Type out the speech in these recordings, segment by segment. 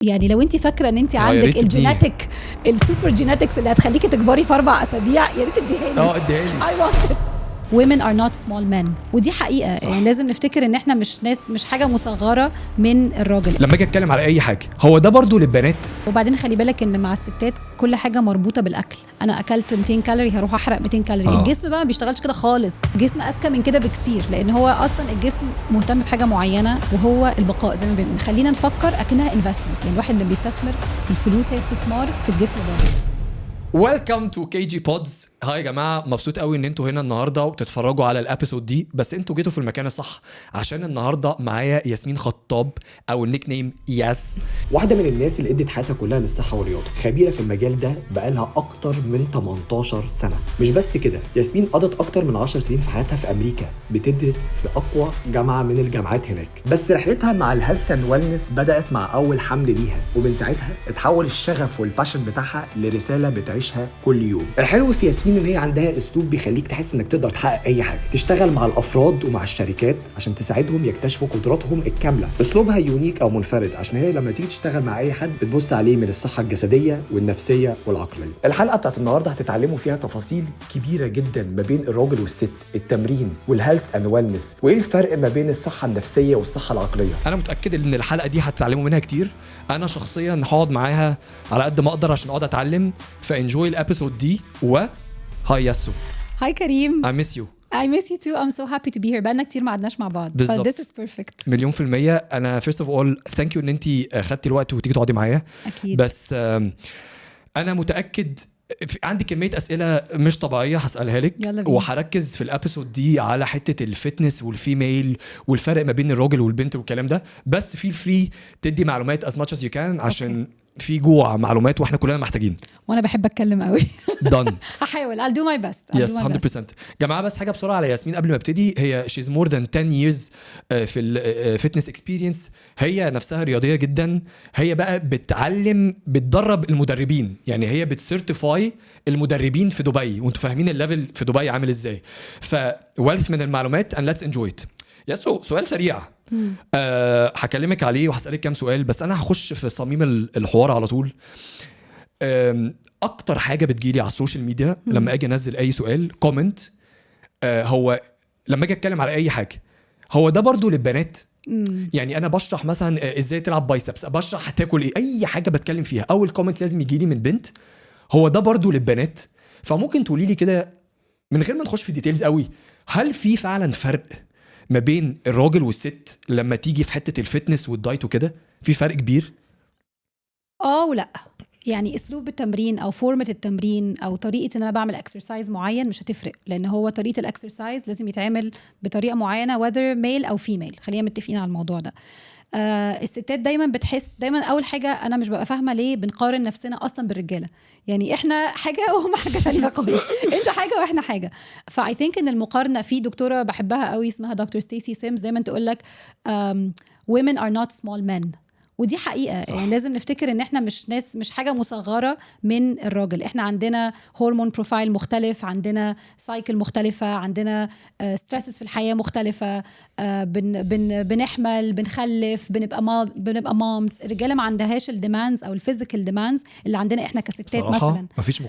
يعني لو انت فاكره ان انت عندك الجيناتيك السوبر جيناتكس اللي هتخليكي تكبري في 4 أسابيع، يا ريت اديها لي. اديها لي. I want it. Women are not small men، ودي حقيقه صح. يعني لازم نفتكر ان احنا مش حاجه مصغره من الراجل. لما اجي اتكلم على اي حاجه هو ده برضو للبنات. وبعدين خلي بالك ان مع الستات كل حاجه مربوطه بالاكل. انا اكلت 200 كالوري هروح احرق 200 كالوري. الجسم بقى ما بيشتغلش كده خالص، الجسم اذكى من كده بكتير، لان هو اصلا الجسم مهتم بحاجه معينه وهو البقاء. زي ما بنقول خلينا نفكر اكنها انفستمنت، يعني الواحد اللي بيستثمر في الفلوس هي استثمار في الجسم ده. ويلكم تو كي جي بودز. هاي يا جماعه، مبسوط قوي ان انتوا هنا النهارده وبتتفرجوا على الابيسود دي، بس انتوا جيتوا في المكان الصح عشان النهارده معايا ياسمين خطاب او النيك نيم ياس، واحده من الناس اللي ادت حياتها كلها للصحه والرياضه، خبيره في المجال ده بقالها اكتر من 18 سنه. مش بس كده، ياسمين قضت اكتر من 10 سنين في حياتها في امريكا بتدرس في اقوى جامعه من الجامعات هناك. بس رحلتها مع الهيلث اند ويلنس بدات مع اول حمل ليها، ومن ساعتها اتحول الشغف والباشن بتاعها لرساله بتعيشها كل يوم. الحلو في ياسمين ان هي عندها اسلوب بيخليك تحس انك تقدر تحقق اي حاجه، تشتغل مع الافراد ومع الشركات عشان تساعدهم يكتشفوا قدراتهم الكامله. اسلوبها يونيك او منفرد، عشان هي لما تيجي تشتغل مع اي حد بتبص عليه من الصحه الجسديه والنفسيه والعقليه. الحلقه بتاعت النهارده هتتعلموا فيها تفاصيل كبيره جدا ما بين الراجل والست، التمرين والهيلث اند ويلنس، وايه الفرق ما بين الصحه النفسيه والصحه العقليه. انا متاكد ان الحلقه دي هتتعلموا منها كتير. انا شخصيا هقعد معاها على قد ما اقدر عشان اقعد اتعلم، فانجوي الابيسود دي. هاي ياسو. هاي كريم. I miss you. I miss you too. I'm so happy to be here. بقالنا كتير ما قعدناش مع بعض. بالزبط. This is perfect. مليون في المية. أنا first of all thank you إن أنتي خدتي الوقت وتيجي تقعدي معايا. أكيد. بس أنا متأكد عندي كمية أسئلة مش طبيعية هسألها لك، وهركز في الابيسود دي على حتة الفتنس والفيميل والفرق ما بين الراجل والبنت والكلام ده. بس feel free تدي معلومات as much as you can عشان في جوع معلومات واحنا كلنا محتاجين. وانا بحب اتكلم قوي. done. هحاول I'll do my best. Yes 100%. جماعه بس حاجه بسرعه على ياسمين قبل ما ابتدي. هي she's more than 10 years في الفيتنس اكسبيرينس. هي نفسها رياضيه جدا. هي بقى بتدرب المدربين، يعني هي بتسيرتيفاي المدربين في دبي، وانتوا فاهمين الليفل في دبي عامل ازاي. فويلث من المعلومات and let's enjoy it. ياسو سؤال سريع هكلمك عليه وهسألك كام سؤال، بس أنا هخش في صميم الحوار على طول. أكتر حاجة بتجيلي على السوشيال ميديا لما أجي أنزل أي سؤال كومنت، هو لما أجي أتكلم على أي حاجة هو ده برضو للبنات. يعني أنا بشرح مثلا إزاي تلعب بايسبس، بشرح هتاكل إيه، أي حاجة بتكلم فيها أول كومنت لازم يجيلي من بنت هو ده برضو للبنات. فممكن تقولي لي كده من غير ما نخش في ديتيلز قوي، هل في فعلا فرق ما بين الراجل والست لما تيجي في حتة الفتنس والدايت وكده؟ في فرق كبير؟ ولا يعني اسلوب التمرين او فورمة التمرين او طريقة ان انا بعمل اكسرسايز معين مش هتفرق، لان هو طريقة الاكسرسايز لازم يتعمل بطريقة معينة whether male او female. خلينا متفقين على الموضوع ده. الستات دايما بتحس دايما اول حاجه انا مش ببقى فاهمه ليه بنقارن نفسنا اصلا بالرجاله. يعني احنا حاجه وهم حاجه ثانيه خالص. انتوا حاجه واحنا حاجه. فاي ثينك ان المقارنه، في دكتوره بحبها قوي اسمها دكتور ستيسي سيمز دايما تقول لك women are not small men، ودي حقيقة صح. يعني لازم نفتكر ان احنا مش حاجة مصغرة من الراجل. احنا عندنا هرمون بروفايل مختلف، عندنا سايكل مختلفة، عندنا ستريسز في الحياة مختلفة، بنحمل، بنخلف، بنبقى مامز. الرجالة ما عندهاش الديماندز او الفيزيكال ديماندز اللي عندنا احنا كستات مثلا. مفيش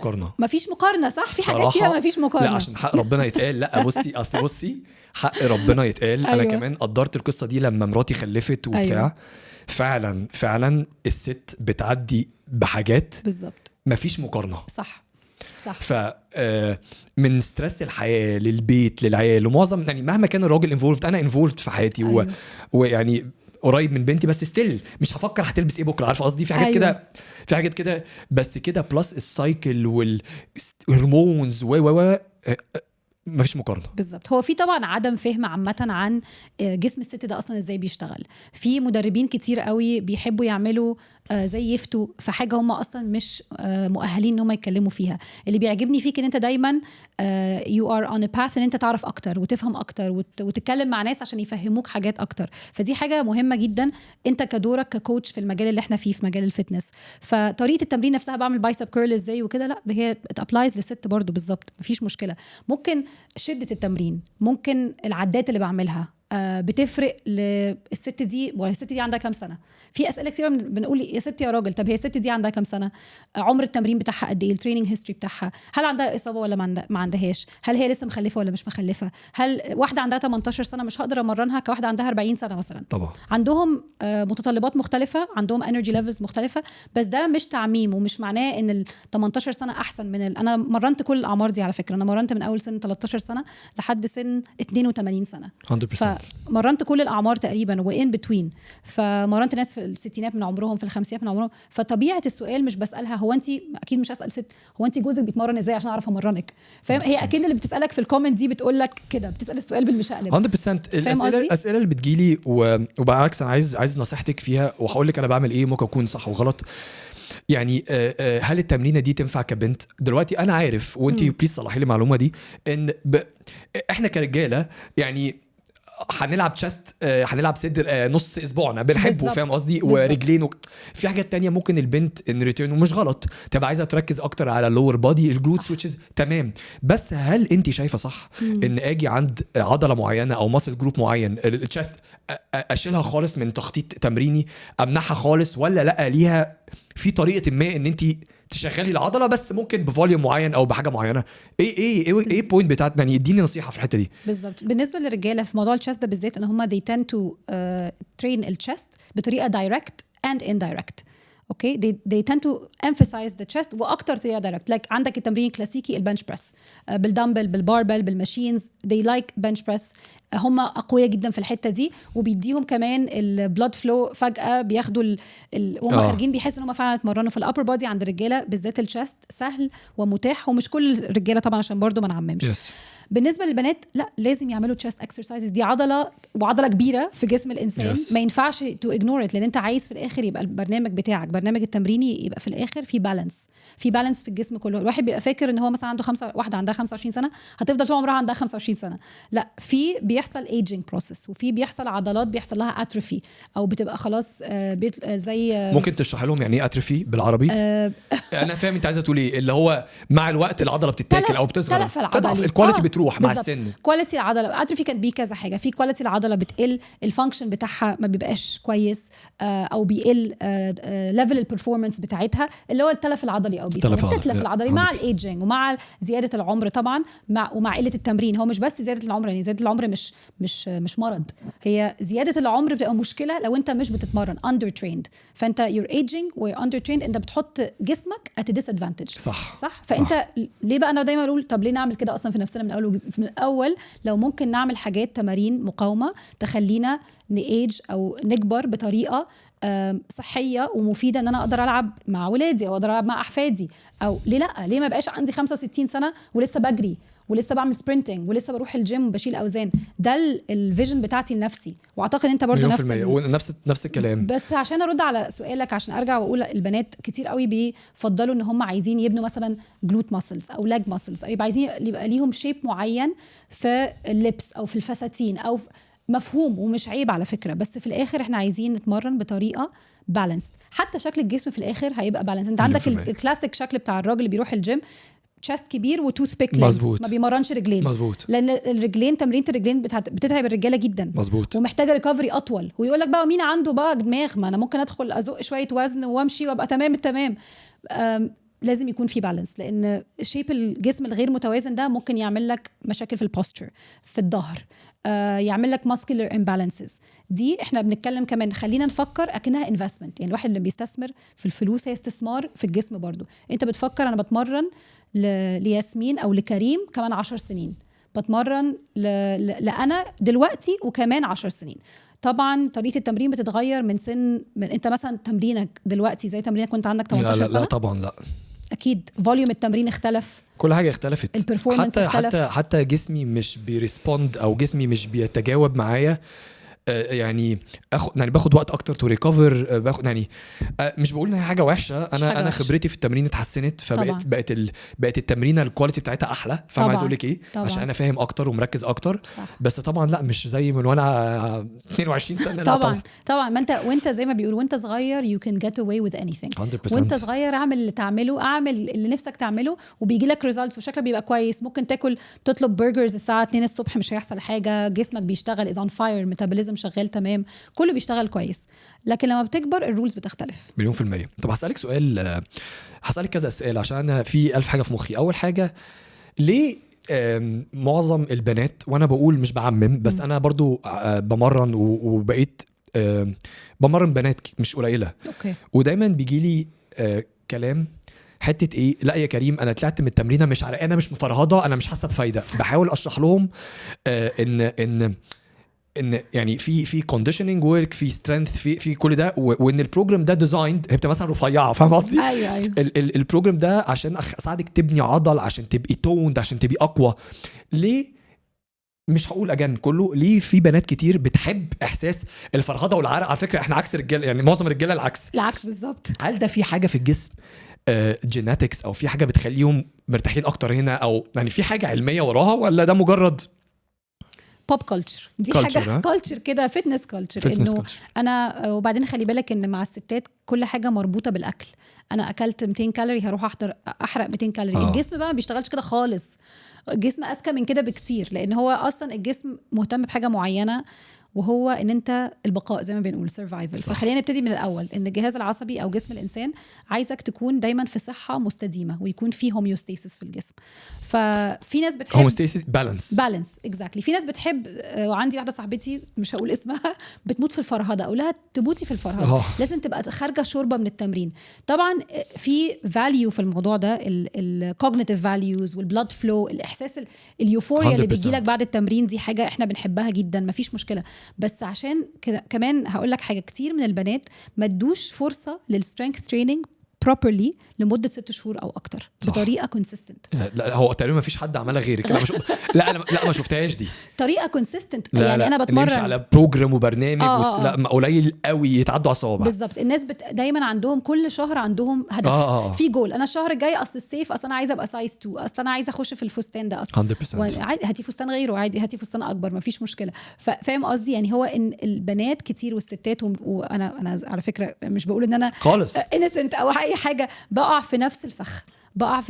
مقارنة صح، في حاجات فيها مفيش مقارنة. لا عشان حق ربنا يتقال. لا بصي حق ربنا يتقال. أيوة. انا كمان قدرت القصة دي لما مراتي خلفت وبتاع. أيوة. فعلا الست بتعدي بحاجات بالظبط مفيش مقارنة. صح. من ستريس الحياة للبيت للعيال، ومعظم يعني مهما كان الراجل انفولفد، انا انفولفد في حياتي. أيوة. ويعني قريب من بنتي، بس ستيل مش هفكر هتلبس ايه بكره، عارفه قصدي؟ في حاجات كده. أيوة. في حاجات كده بس كده، بلس السايكل والهرمونز مفيش مقارنه. بالظبط. هو في طبعا عدم فهم عامه عن جسم الست ده اصلا ازاي بيشتغل. في مدربين كتير قوي بيحبوا يعملوا زي يفتوا في حاجه هم اصلا مش مؤهلين ان هم يتكلموا فيها. اللي بيعجبني فيك ان انت دايما you are on a path ان انت تعرف اكتر وتفهم اكتر وتتكلم مع ناس عشان يفهموك حاجات اكتر. فدي حاجه مهمه جدا انت كدورك ككوتش في المجال اللي احنا فيه، في مجال الفتنس. فطريقه التمرين نفسها، بعمل بايسب كيرل ازاي وكده، لا هي ابلايز للست برضو بالظبط، مفيش مشكله. ممكن شده التمرين، ممكن العدات اللي بعملها، بتفرق للست دي، ولا الست دي عندها كام سنه. في اسئله كتير بنقول يا ست يا راجل، طب هي الست دي عندها كام سنه، عمر التمرين بتاعها قد ايه، التريننج هيستوري بتاعها، هل عندها اصابه ولا ما عندهاش، هل هي لسه مخلفه ولا مش مخلفه، هل واحده عندها 18 سنه مش هقدر امرنها كواحده عندها 40 سنه مثلا. طبعا عندهم متطلبات مختلفه، عندهم انرجي ليفلز مختلفه، بس ده مش تعميم ومش معناه ان ال 18 سنه احسن من انا مرنت كل الاعمار دي على فكره. انا مرنت من اول سن 13 سنه لحد سن 82 سنه 100%. فمرنت كل الاعمار تقريبا وان بتوين. فمرنت ناس في الستينات من عمرهم، في الخمسينات من عمرهم. فطبيعه السؤال مش بسالها هو انت، اكيد مش هسال ست هو انت جوزك بيتمرن ازاي عشان اعرف امرنك، فاهم؟ هي اكيد اللي بتسالك في الكومنت دي بتقول لك كده، بتسال السؤال بالمشقلب 100%. الاسئله اللي بتجيلي وبالعكس انا عايز نصيحتك فيها، وهقول لك انا بعمل ايه، ممكن اكون صح وغلط. يعني هل التمرينه دي تنفع كبنت؟ دلوقتي انا عارف، وانتي بليز صلحي لي المعلومه دي، ان احنا كرجاله يعني هنلعب تشست، هنلعب صدر نص اسبوعنا بنحبه، فاهم قصدي، ورجلين في حاجات تانية ممكن البنت ان ريتيرن ومش غلط تبقى عايزه تركز اكتر على اللور بادي، الجلوت سويتشز، تمام. بس هل انت شايفه صح ان اجي عند عضله معينه او ماسل جروب معين التشست اشيلها خالص من تخطيط تمريني، امنعها خالص، ولا لا ليها في طريقه ما ان انت تشغلي العضله بس ممكن بفوليوم معين او بحاجه معينه؟ ايه بوينت بتاعتنا؟ يعني اديني نصيحه في الحته دي. بالظبط. بالنسبه للرجاله في موضوع الشست ده بالذات، ان هم they tend to train الشست بطريقه direct and indirect. اوكي they tend to emphasize the chest واكتر طريقه دايركت. like عندك التمرين الكلاسيكي البنش بريس بالدمبل بالباربل بالماشينز، they like bench press. هم اقوياء جدا في الحته دي، وبيديهم كمان البلاد فلو فجاه، بياخدوا وهم خارجين بيحسوا ان هم فعلا اتمرنوا. في الابر بودي عند الرجاله بالذات الشست سهل ومتاح، ومش كل الرجاله طبعا عشان برضو ما نعممش. بالنسبه للبنات لا، لازم يعملوا تشست اكسرسايزز. دي عضله وعضله كبيره في جسم الانسان، ما ينفعش تو اجنور ات، لان انت عايز في الاخر يبقى البرنامج بتاعك، برنامج التمريني، يبقى في الاخر في بالانس في الجسم كله. الواحد بيبقى فاكر ان هو مثلا عنده واحده عندها 25 سنه هتفضل طول عمرها عندها 25 سنه، لا، في بيحصل ايجينج بروسيس، وفي بيحصل عضلات بيحصل لها اتروفي او بتبقى خلاص زي ممكن تشرح لهم يعني ايه اتروفي بالعربي؟ انا فاهم انت عايزه تقول ايه، اللي هو مع الوقت العضله بتتاكل او بتصغر، تضعف الكواليتي بتروح مع السن. كواليتي العضله اتروفي كان بيه كذا حاجه. في كواليتي العضله بتقل، الفانكشن بتاعها ما بيبقاش كويس، او بيقل ليفل البرفورمانس بتاعتها، اللي هو التلف العضلي او بتتلف العضلي مع الايجينج ومع زياده العمر طبعا، ومع قله التمرين. هو مش بس زياده العمر، يعني زياده العمر مش مرض، هي زياده العمر بتبقى مشكله لو انت مش بتتمرن اندر تريند. فانت you're aging و under trained، انت بتحط جسمك at a disadvantage. صح. فانت ليه بقى انا دايما اقول طب ليه نعمل كده اصلا في نفسنا من الاول لو ممكن نعمل حاجات تمارين مقاومه تخلينا نيج او نكبر بطريقه صحيه ومفيده، ان انا اقدر العب مع ولادي او اقدر العب مع احفادي. او ليه لا، ليه ما بقاش عندي 65 سنه ولسه بجري ولسه بعمل سبرينتنج ولسه بروح الجيم وبشيل اوزان؟ ده الفيجن بتاعتي لنفسي، واعتقد انت برضو نفس الكلام. بس عشان ارد على سؤالك، عشان ارجع واقول البنات كتير قوي بيفضلوا ان هم عايزين يبنوا مثلا جلوت ماسلز او لاج ماسلز، او يبقى عايزين يبقى ليهم شيب معين في اللبس او في الفساتين او مفهوم، ومش عيب على فكره، بس في الاخر احنا عايزين نتمرن بطريقه بالانس. حتى شكل الجسم في الاخر هيبقى بالانس. انت عندك الكلاسيك شكل بتاع الراجل اللي بيروح الجيم، تشست كبير وتوث بيك ليجز، ما بيمرنش رجلين. مزبوط. لان الرجلين، تمرينة الرجلين بتتعب الرجاله جدا. مزبوط. ومحتاجه ريكفري اطول. ويقول لك بقى مين عنده بقى دماغ، ما انا ممكن ادخل ازق شويه وزن وامشي وابقى تمام. لازم يكون في بالانس، لان شيب الجسم الغير متوازن ده ممكن يعمل لك مشاكل في البوستشر، في الظهر، يعمل لك muscular imbalances. دي احنا بنتكلم كمان، خلينا نفكر اكنها investment. يعني الواحد اللي بيستثمر في الفلوس هي استثمار في الجسم برضو. انت بتفكر انا بتمرن لياسمين او لكريم كمان 10 سنين، بتمرن لأنا دلوقتي وكمان 10 سنين. طبعا طريقه التمرين بتتغير من انت مثلا تمرينك دلوقتي زي تمرينك كنت عندك 18 سنه. لا طبعا لا، اكيد فوليوم التمرين اختلف، كل حاجه اختلفت، البرفورمانس اختلف، حتى جسمي مش بيرسبوند او جسمي مش بيتجاوب معايا يعني باخد وقت اكتر تو ريكفر، باخد يعني مش بقول ان هي حاجه وحشه، انا خبرتي في التمرين اتحسنت، فبقت بقت التمرينه الكواليتي بتاعتها احلى. فاهم عايز اقول لك ايه؟ عشان انا فاهم اكتر ومركز اكتر. صح. بس طبعا لا مش زي من وانا 22 سنه. طبعا ما انت وانت زي ما بيقولوا وانت صغير you can get away with anything. 100%. وانت صغير اعمل اللي تعمله، اعمل اللي نفسك تعمله وبيجي لك ريزلتس وشكلك بيبقى كويس. ممكن تطلب برجرز الساعه 2 الصبح مش هيحصل حاجه، جسمك بيشتغل از اون فاير، ميتابوليزم شغال تمام، كله بيشتغل كويس. لكن لما بتكبر الرولز بتختلف. مليون في المية. طب هسألك سؤال، هسألك كذا سؤال عشان أنا في 1000 حاجة في مخي. أول حاجة، ليه معظم البنات، وأنا بقول مش بعمم بس أنا برضو بمرن وبقيت بمرن بنات مش قليلة، أوكي. ودايما بيجيلي كلام حته ايه، لا يا كريم انا طلعت من التمرينه مش انا مش مفرهده، انا مش حاسه بفايده. بحاول اشرح لهم ان يعني في كونديشننج ورك، في سترينث، في كل ده، وان البروجرام ده ديزايند، هي بتبقى مثلا رفيعه، فاهم قصدي؟ ايوه البروجرام ده عشان اساعدك تبني عضل، عشان تبقي توند، عشان تبقي اقوى. ليه مش هقول اجان كله، ليه في بنات كتير بتحب احساس الفرهده والعرق؟ على فكره احنا عكس الرجاله، يعني معظم الرجاله العكس بالظبط. هل ده في حاجه في الجسم جيناتكس او في حاجه بتخليهم مرتاحين اكتر هنا، او يعني في حاجه علميه وراها، ولا ده مجرد بوب كلتشر؟ دي حاجه كلتشر كده، فتنس كلتشر انه انا. وبعدين خلي بالك ان مع الستات كل حاجه مربوطه بالاكل. انا اكلت 200 كالوري هروح احرق 200 كالوري. الجسم بقى ما بيشتغلش كده خالص، الجسم اذكى من كده بكتير، لان هو اصلا الجسم مهتم بحاجه معينه، وهو ان انت البقاء زي ما بنقول سرفايفل. فخلينا نبتدي من الاول، ان الجهاز العصبي او جسم الانسان عايزك تكون دايما في صحه مستديمه، ويكون في هوميوستاسيس في الجسم. ففي ناس بتحب هوميوستاسيس، بالانس اكزاكتلي. في ناس بتحب، وعندي واحده صاحبتي مش هقول اسمها بتموت في الفرهده، اقول لها تموتي في الفرهده لازم تبقى خارجه شوربه من التمرين. طبعا في فاليو في الموضوع ده، الكوجنيتيف فاليوز والبلاد فلو، الاحساس اليوفوريا اللي بيجي لك بعد التمرين، دي حاجه احنا بنحبها جدا، مفيش مشكله. بس عشان كده كمان هقول لك حاجه، كتير من البنات ما ادوش فرصه للسترينث تريننج properly لمده 6 شهور او اكتر بطريقه كونسيستنت. لا هو تقريبا ما فيش حد عملها غيرك. لا ما شفتهاش دي طريقه كونسيستنت. يعني انا بتمرن نمشي على بروجرام وبرنامج لا قليل قوي يتعدوا على الصوابع. بالظبط. الناس دايما عندهم كل شهر عندهم هدف في جول. انا الشهر الجاي اصل الصيف، اصل انا عايزه ابقى سايز 2، اصل انا عايزه اخش في الفستان ده اصلا 100%. عادي هاتي فستان غيره، عادي هاتي فستان اكبر، ما فيش مشكله. فاهم قصدي؟ يعني هو ان البنات كتير والستات وانا على فكره مش بقول ان انا خالص innocent او اي حاجه، بقع في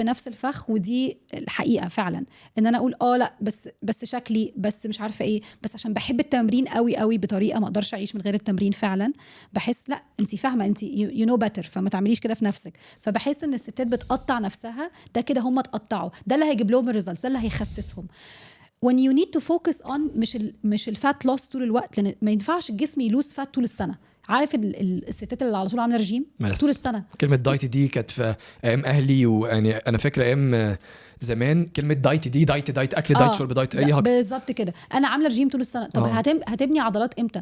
نفس الفخ. ودي الحقيقه فعلا، ان انا اقول لا بس شكلي، بس مش عارفه ايه، بس عشان بحب التمرين قوي قوي بطريقه ما اقدرش اعيش من غير التمرين. فعلا بحس لا انت فاهمه، انت you know better، فما تعمليش كده في نفسك. فبحس ان الستات بتقطع نفسها، ده كده هم اتقطعوا، ده اللي هيجيب لهم الريزلتس، ده اللي هيخسسهم. when you need to focus on مش الفات لوس طول الوقت، لان ما ينفعش الجسم يلوس فات طول السنه. عارف الستات اللي على طول عامله رجيم طول السنه. كلمه دايت دي كانت في ايام اهلي، ويعني انا فاكره ايام زمان كلمه دايت دي دايت اكل دايت شرب دايت اي هكس بالظبط كده. انا عامله رجيم طول السنه. طب هتبني عضلات امتى؟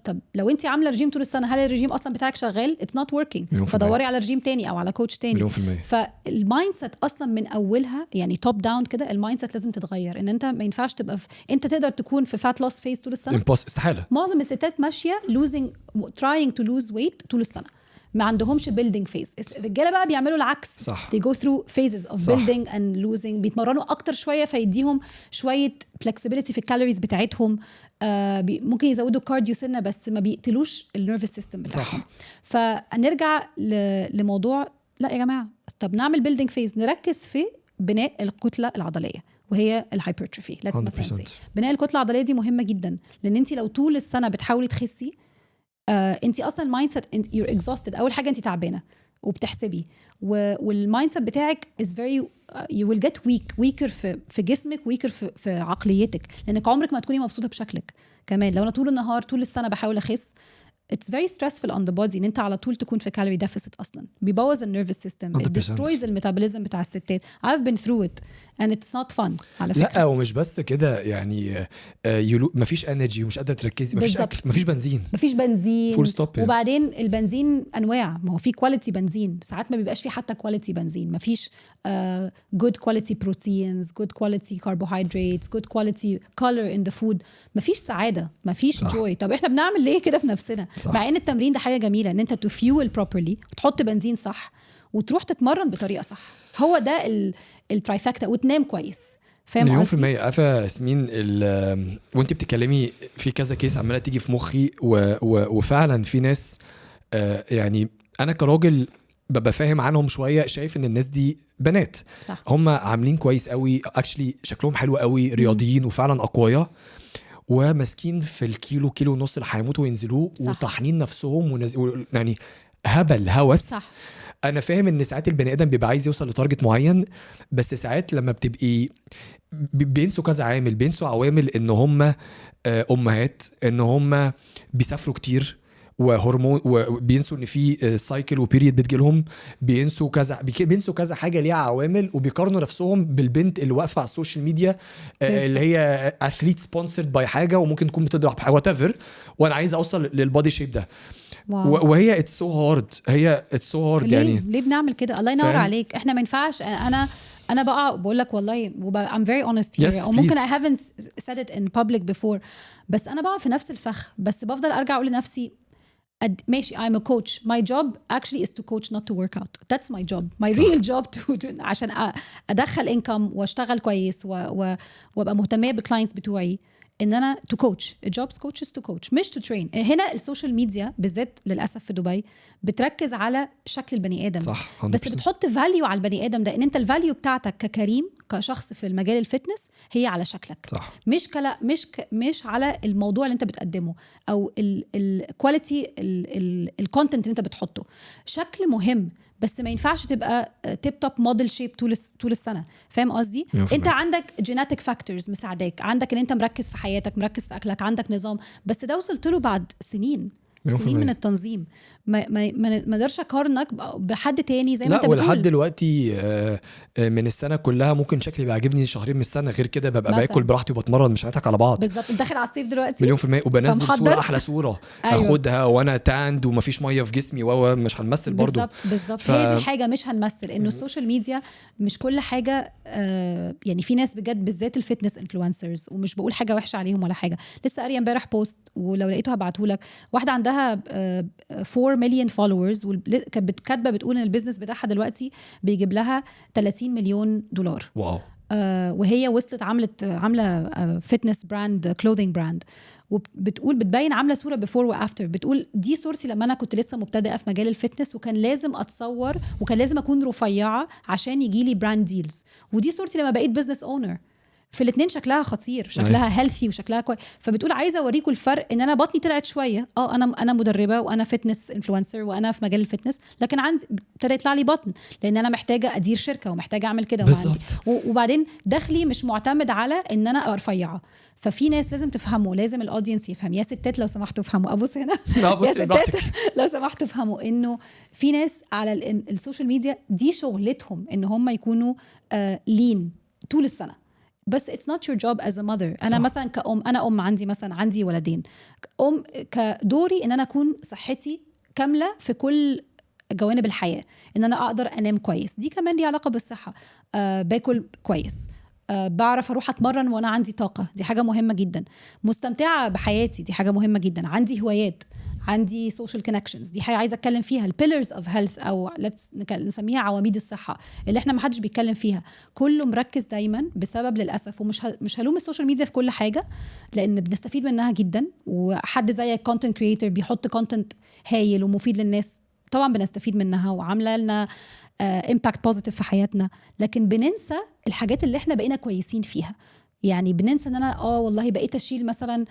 طب لو انت عامله رجيم طول السنه، هل الرجيم اصلا بتاعك شغال؟ اتس نوت وركينج. فدوري على رجيم تاني او على كوتش تاني. فالمايند سيت اصلا من اولها يعني توب داون كده، المايند سيت لازم تتغير. ان انت ما ينفعش تبقى انت تقدر تكون في فات لوس فيز طول السنه، استحاله. معظم الستات ماشيه trying to lose weight طول السنه، ما عندهمش building phase. الرجاله بقى بيعملوا العكس. صح. they go through phases of building and losing. بيتمرنوا اكتر شويه فيديهم شويه flexibility في الكالوريز بتاعتهم. ممكن يزودوا كارديو سنه، بس ما بيقتلوش النيرفس سيستم بتاعهم. فنرجع لموضوع، لا يا جماعه، طب نعمل building phase، نركز في بناء الكتله العضليه وهي الهايبرتروفي. بناء الكتله العضليه دي مهمه جدا، لان انت لو طول السنه بتحاولي تخسي، انت اصلا المايند سيت you're exhausted. اول حاجه انت تعبانه وبتحسبي، والمايند سيت بتاعك is very you will get weaker في جسمك، weaker في عقليتك، لانك عمرك ما تكوني مبسوطه بشكلك. كمان لو انا طول النهار طول السنه بحاول اخس، it's very stressful on the body ان انت على طول تكون في calorie deficit اصلا. بيبوظ النيرفس سيستم, it 100%. destroys الميتابوليزم بتاع الستات. I've been through it and it's not fun على فكرة. لا ومش بس كده يعني مفيش انرجي ومش قادره تركزي, مفيش بالظبط. اكل, مفيش بنزين. مفيش بنزين. Full stop يعني. وبعدين البنزين انواع, ما هو في كواليتي بنزين, ساعات ما بيبقاش في حتى كواليتي بنزين, مفيش good quality proteins, good quality carbohydrates, good quality color in the food. مفيش سعاده, مفيش joy. طب احنا بنعمل ليه كده في نفسنا؟ صح. مع ان التمرين ده حاجه جميله, ان انت to fuel properly, تحط بنزين صح وتروح تتمرن بطريقه صح. هو ده الترايفاكتا, وتنام كويس. فاهم مليون قصدي؟ في المية. عارفة ياسمين, وانت بتتكلمي في كذا كيس عمالة تيجي في مخي وفعلا في ناس يعني انا كراجل ببقى فاهم عنهم شوية, شايف ان الناس دي بنات صح. هم عاملين كويس قوي, اكشلي شكلهم حلو قوي, رياضيين وفعلا اقوياء, وماسكين في الكيلو كيلو ونص اللي هيموتوا وينزلوه, وطاحنين نفسهم يعني هبل هوس. صح. انا فاهم ان ساعات البني ادم بيبقى عايز يوصل لتارجت معين, بس ساعات لما بتبقي بينسوا كذا عامل, بينسوا عوامل ان هم امهات, ان هم بيسافروا كتير وهرمون, وبينسوا ان في سايكل وبيريد بتجيلهم, بينسوا كذا حاجه ليها عوامل, وبيقارنوا نفسهم بالبنت اللي واقفه على السوشيال ميديا اللي هي اثليت سبونسرد باي حاجه, وممكن تكون بتضرب وات ايفر, وانا عايز اوصل للبودي شيب ده. وهي اتس سو هارد, هي اتس سو هارد. يعني ليه بنعمل كده؟ الله ينور عليك. احنا ما ينفعش. انا بقى بقول لك والله, I'm very honest here. Yes, او ممكن please. I haven't said it in public before, بس انا بقى في نفس الفخ, بس بفضل ارجع اقول لنفسي ماشي, I'm a coach. My job actually is to coach, not to work out. That's my job. My real job عشان ادخل income واشتغل كويس وابقى مهتمية بالكلاينتس بتوعي, ان انا to coach. A job's coach is to coach, مش to train. هنا السوشيال ميديا بالذات للاسف في دبي بتركز على شكل البني ادم, صح, 100%. بس بتحط فاليو على البني ادم ده, ان انت الفاليو بتاعتك ككريم كشخص في المجال الفتنس هي على شكلك. صح. مش على الموضوع اللي انت بتقدمه, او الكواليتي الكونتنت اللي انت بتحطه. شكل مهم, بس ما ينفعش تبقى تيب توب موديل شيب طول السنة. فاهم قصدي؟ انت عندك جيناتيك فاكتورز مساعداك, عندك ان انت مركز في حياتك, مركز في اكلك, عندك نظام, بس ده وصلت له بعد سنين من التنظيم. ما اقدرش اقارنك بحد تاني زي ما انت بتقول. ولحد دلوقتي من السنه كلها ممكن شكلي بيعجبني شهرين من السنه, غير كده ببقى باكل براحتي وبتمرن, مش هنضحك على بعض. بالظبط. انت داخل على الصيف دلوقتي مليون في المية, وبنزل صوره احلى صوره أيوة. اخدها وانا تاند ومفيش ميه في جسمي, مش هنمثل برضو. بالظبط. هي دي الحاجه, مش هنمثل. انه السوشيال ميديا مش كل حاجه. يعني في ناس بجد بالذات الفتنس انفلونسرز, ومش بقول حاجه وحشه عليهم ولا حاجه. لسه قاريه امبارح بوست, ولو لقيته هبعتهولك, واحده عندها 4 مليون فولورز, كانت كاتبه بتقول ان البيزنس بتاعها دلوقتي بيجيب لها 30 مليون دولار. واو. وهي وصلت عامله فتنس براند, كلوذينج براند, وبتقول بتبين عامله صوره بيفور وافتر. بتقول دي صورتي لما انا كنت لسه مبتدئه في مجال الفتنس, وكان لازم اتصور, وكان لازم اكون رفيعه عشان يجي لي براند ديلز, ودي صورتي لما بقيت بزنس اونر. في الاثنين شكلها خطير, شكلها هيلثي وشكلها كويس. فبتقول عايزه اوريكم الفرق, ان انا بطني طلعت شويه, انا مدربه وانا فتنس انفلونسر وانا في مجال الفتنس, لكن عندي ابتدى يطلع لي بطن لان انا محتاجه ادير شركه ومحتاجه اعمل كده. وبعدين دخلي مش معتمد على ان انا ابقى رفيعه. ففي ناس لازم تفهموا, لازم الاودينس يفهم. يا ستات لو سمحتوا افهموا, ابص هنا يا ستات لو سمحتوا افهموا انه في ناس على السوشيال ميديا دي شغلتهم, ان هم يكونوا لين طول السنه, بس it's not your job as a mother. أنا مثلا كأم, أنا عندي ولدين, كدوري إن أنا أكون صحتي كاملة في كل جوانب الحياة, إن أنا أقدر أنام كويس, دي كمان لي علاقة بالصحة. باكل كويس, بعرف أروح أتمرن وأنا عندي طاقة, دي حاجة مهمة جدا. مستمتعة بحياتي, دي حاجة مهمة جدا. عندي هوايات, عندي social connections, دي حاجة عايزة أتكلم فيها. pillars of health, أو نسميها عواميد الصحة, اللي احنا محدش بيتكلم فيها. كله مركز دايما بسبب للأسف, ومش هلوم السوشيال ميديا في كل حاجة, لأن بنستفيد منها جدا, وحد زي content creator بيحط content هايل ومفيد للناس, طبعا بنستفيد منها وعاملة لنا impact positive في حياتنا, لكن بننسى الحاجات اللي احنا بقينا كويسين فيها. يعني بننسى ان انا والله بقيت اشيل مثلا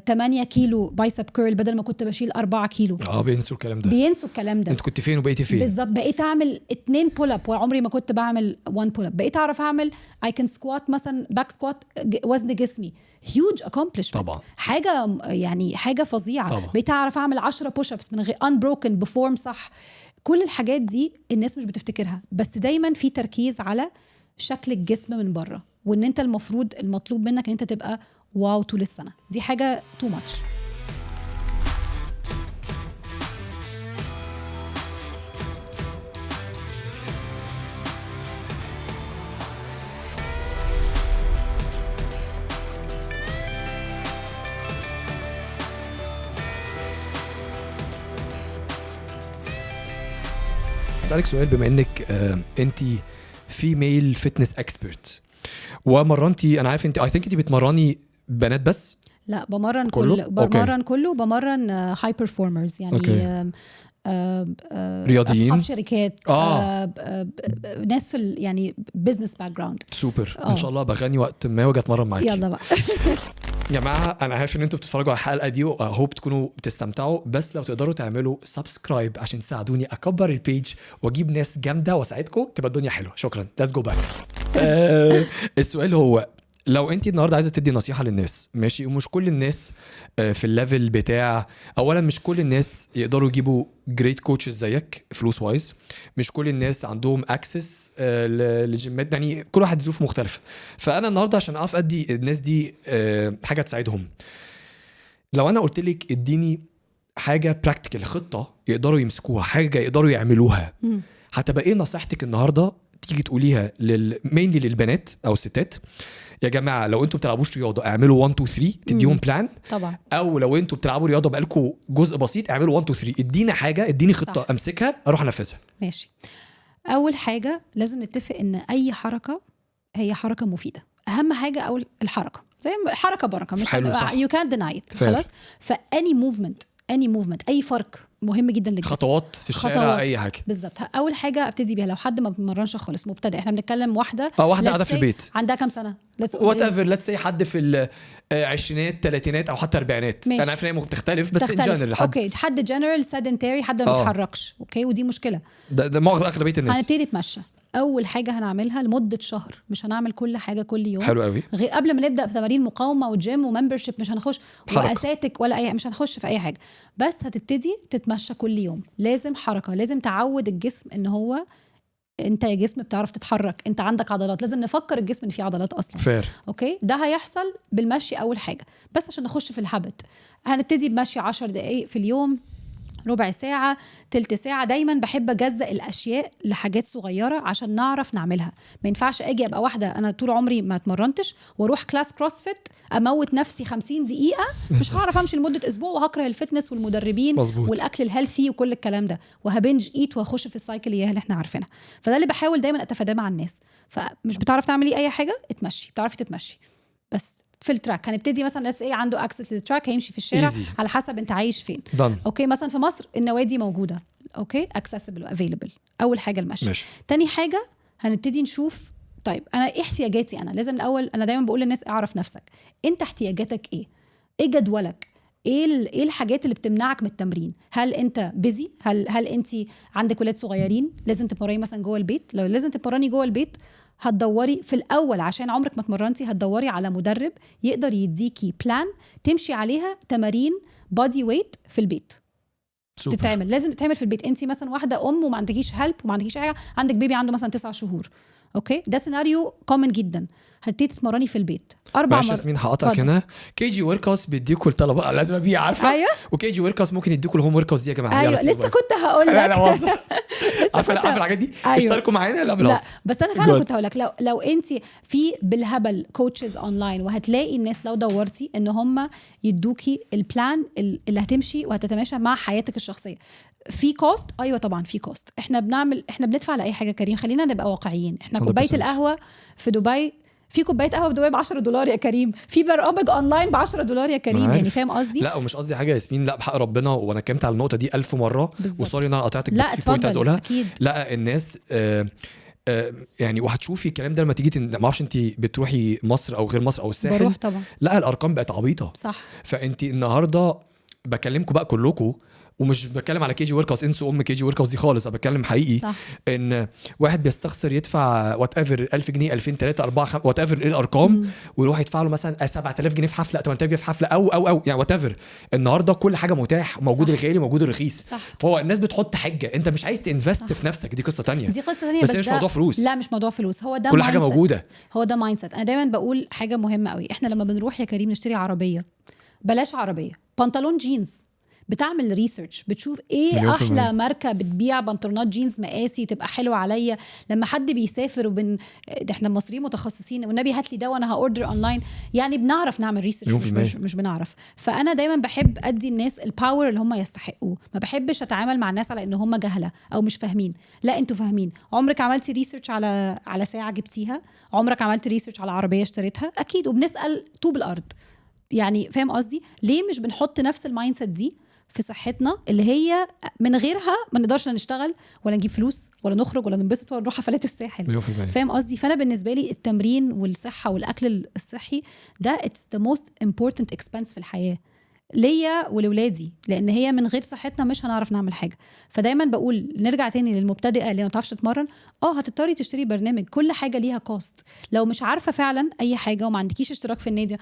8 كيلو بايسب كيرل بدل ما كنت بشيل 4 كيلو. بينسوا الكلام ده. بينسوا الكلام ده. انت كنت فين وبقيتي فين؟ بالظبط. بقيت اعمل 2 بول اب وعمري ما كنت بعمل 1 بول اب. بقيت اعرف اعمل اي كان سكوات مثلا باك سكوات وزن جسمي هيوج اكومبليشمنت طبعا. حاجه يعني حاجه فظيعه طبعا. بقيت اعرف اعمل 10 بوش ابس من غير انبروكن بفورم صح. كل الحاجات دي الناس مش بتفتكرها بس دايما في تركيز على شكل الجسم من بره وان انت المطلوب منك ان انت تبقى واو طول السنه. دي حاجه تو ماتش. اسالك سؤال بما انك انت فيميل فيتنس اكسبرت ومرنتي انا عارف انت اي ثينك انت بتمرني بنات بس. لا بمرن كله؟ بمرن كله. بمرن هاي بيرفورمرز يعني رياضيين اصحاب شركات ناس في يعني بزنس باك جراوند. سوبر. ان شاء الله بغني وقت ما واجي اتمرن معاكي. يلا بقى. يا جماعه انا عارف ان انتوا بتتفرجوا على الحلقه دي وهوب تكونوا بتستمتعوا بس لو تقدروا تعملوا سبسكرايب عشان تساعدوني اكبر البيج واجيب ناس جامده واساعدكم تبقى الدنيا حلوه. شكرا. ليتس جو باك. السؤال هو لو انت النهارده عايزه تدي نصيحه للناس ماشي ومش كل الناس في الليفل بتاع اولا مش كل الناس يقدروا يجيبوا جريت كوتشز زيك فلوس وايز مش كل الناس عندهم اكسس للجيمات يعني كل واحد ظروف مختلفه فانا النهارده عشان اعرف ادي الناس دي حاجه تساعدهم لو انا قلت لك اديني حاجه براكتيكال خطه يقدروا يمسكوها حاجه يقدروا يعملوها هتبقى ايه نصيحتك النهارده تيجي تقوليها مينلي للبنات او الستات يا جماعه لو انتوا بتلعبوش رياضه اعملوا 1 2 3 تديهم بلان طبعا او لو انتوا بتلعبوا رياضه بقالكم جزء بسيط اعملوا 1 2 3 اديني حاجه اديني خطه صح. امسكها اروح انفذها. ماشي. اول حاجه لازم نتفق ان اي حركه هي حركه مفيده. اهم حاجه اول الحركه زي حركه بركه مش you can't deny it خلاص. فاني موفمنت اي فرق مهم جدا للجسم. خطوات في الشارع اي حاجه بالظبط. اول حاجه ابتدي بيها لو حد ما بيمرنش خالص مبتدئ احنا بنتكلم واحده قاعده في البيت عندها كام سنه وات ايفر ليتس سي حد في العشرينات ثلاثينات او حتى اربعينات انا عارف ان هي بتختلف بس ان جنرال حد جنرال سيدنتري حد ما بيتحركش اوكي ودي مشكله ده معظم اغلبيه الناس. هنبتدي نتمشى اول حاجه هنعملها لمده شهر مش هنعمل كل حاجه كل يوم. حلو قوي. غير قبل ما نبدا بتمارين مقاومه وجيم وممبرشيب مش هنخش واساتك ولا اي مش هنخش في اي حاجه بس هتبتدي تتمشى كل يوم. لازم حركه لازم تعود الجسم ان هو انت يا جسم بتعرف تتحرك انت عندك عضلات لازم نفكر الجسم ان فيه عضلات اصلا. فير. اوكي ده هيحصل بالمشي اول حاجه بس عشان نخش في الهابت هنبتدي بمشي 10 دقائق في اليوم ربع ساعة تلت ساعة. دايما بحب أجزأ الأشياء لحاجات صغيرة عشان نعرف نعملها. ما ينفعش أجي أبقى واحدة أنا طول عمري ما اتمرنتش واروح كلاس كروسفيت أموت نفسي 50 دقيقة مش هعرف أمشي لمدة أسبوع وهكره الفتنس والمدربين مزبوط. والأكل الهيلثي وكل الكلام ده وهبنج إيت وهخش في السايكل اللي احنا عارفينها. فده اللي بحاول دايما أتفاداه مع الناس. فمش بتعرف تعملي أي حاجة اتمشي بتعرفي تتمشي بس في التراك. هنبتدي مثلا ناس عنده اكسس للتراك هيمشي في الشارع Easy. على حسب انت عايش فين. Done. اوكي مثلا في مصر النوادي موجوده اوكي accessible وافيلبل. اول حاجه المشي. تاني حاجه هنبتدي نشوف طيب انا ايه احتياجاتي. انا لازم الاول انا دايما بقول للناس اعرف نفسك انت احتياجاتك ايه جدولك ايه الحاجات اللي بتمنعك من التمرين. هل انت بيزي هل انت عندك ولاد صغيرين لازم تتمرني مثلا جوه البيت. لو لازم تتمرني جوه البيت هتدوري في الأول عشان عمرك ما تمرنتي هتدوري على مدرب يقدر يديكي بلان تمشي عليها تمارين بودي ويت في البيت. سوبر. تتعمل لازم تتعمل في البيت. انتي مثلا واحدة وما عندكيش هلب وما عندكيش حاجة عندك بيبي عنده مثلا 9 شهور اوكي ده سيناريو كومن جدا. هتبتدي تتمرني في البيت 4 مرات. ياسمين هقطعك هنا. كي جي ورك اوتس بيديكوا الطلبه لازم ابقى عارفه. أيوة. وكي جي ورك اوتس ممكن يديكوا الهوم ورك اوتس دي يا جماعه. ايوه لسه كنت هقول لك. لا عارفه الحاجات دي. أيوة. اشتركوا معانا لا بالعكس. بس انا فعلا كنت هقول لك لو انت في بالهبل كوتشز اونلاين وهتلاقي الناس لو دورتي ان هم يدوكي البلان اللي هتمشي وهتتماشى مع حياتك الشخصيه. في كوست ايوه طبعا في كوست. احنا بندفع لاي حاجه كريم. خلينا نبقى واقعيين. احنا كوبايه القهوه في دبي في كوبايه قهوه في دبي $10 يا كريم. في برامج اونلاين $10 يا كريم. يعني فاهم قصدي. لا ومش قصدي حاجه ياسمين لا بحق ربنا وانا اتكلمت على النقطه دي 1000 مره وسوري ان انا قطعتك بس في بوينت عايز اقولها. لا الناس يعني وهتشوفي الكلام ده لما تيجي ما اعرفش انت بتروحي مصر او غير مصر او الساحل. بروح طبعا. لا الارقام بقت عبيطه صح. فانت النهارده بكلمكم بقى كلكم، ومش بتكلم على كي جي ورك اوت، انسوا كي جي ورك اوت دي خالص، انا بتكلم حقيقي. صح. ان واحد بيستخسر يدفع وات ايفر 1000 جنيه 2000 3 4 5 وات ايفر ايه الارقام، ويروح يدفع له مثلا 7000 جنيه في حفله، 8000 جنيه في حفله او يعني وات ايفر. النهارده كل حاجه متاح، موجود الغالي موجود الرخيص. صح. فهو الناس بتحط حجه انت مش عايز تنفست في نفسك، دي قصه تانية. دي قصه ثانيه، بس مش موضوع فلوس. لا مش موضوع فلوس، هو ده كل حاجه موجوده، هو ده مايند سيت. انا دايما بقول حاجه مهمه قوي، احنا لما بنروح يا كريم نشتري عربيه، بلاش عربيه، بنطلون جينز، بتعمل ريسيرش، بتشوف ايه احلى ماركه بتبيع بنطلونات جينز مقاسي تبقى حلوه عليا. لما حد بيسافر احنا المصريين متخصصين، والنبي هات لي ده وانا هاوردر اونلاين، يعني بنعرف نعمل ريسيرش، مش بنعرف. فانا دايما بحب ادي الناس الباور اللي هم يستحقوه، ما بحبش اتعامل مع الناس على ان هم جهله او مش فاهمين. لا انتوا فاهمين. عمرك عملتي ريسيرش على ساعه جبتيها؟ عمرك عملتي ريسيرش على عربيه اشتريتها؟ اكيد. وبنسال طوب الارض، يعني فاهم قصدي؟ ليه مش بنحط نفس المايند سيت دي في صحتنا اللي هي من غيرها ما نقدرش نشتغل ولا نجيب فلوس ولا نخرج ولا ننبسط ولا نروح حفلات الساحل؟ فاهم قصدي؟ فانا بالنسبه لي التمرين والصحه والاكل الصحي ده it's the most important expense في الحياه ليا ولولادي، لان هي من غير صحتنا مش هنعرف نعمل حاجه. فدايما بقول نرجع تاني للمبتدئه اللي ما تعرفش تتمرن، هتضطري تشتري برنامج، كل حاجه ليها كوست. لو مش عارفه فعلا اي حاجه وما عندكيش اشتراك في النادي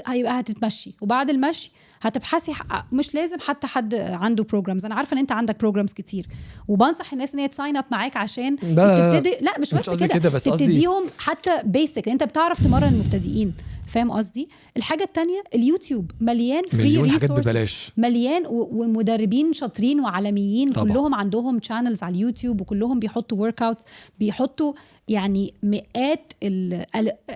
هيبقى هتتمشي، وبعد المشي هتبحثي. مش لازم حتى حد عنده بروجرامز، انا عارفه ان انت عندك بروجرامز كتير، وبنصح الناس ان هي تساين اب معاك عشان تبتدي. لا مش بس كده، تبتديهم حتى بيسك، انت بتعرف تمرن المبتدئين. فاهم قصدي؟ الحاجه التانية اليوتيوب مليان فري ريسورسز، مليان ومدربين شاطرين وعالميين طبعا. كلهم عندهم شانلز على اليوتيوب، وكلهم بيحطوا ورك اوتس، بيحطوا يعني مئات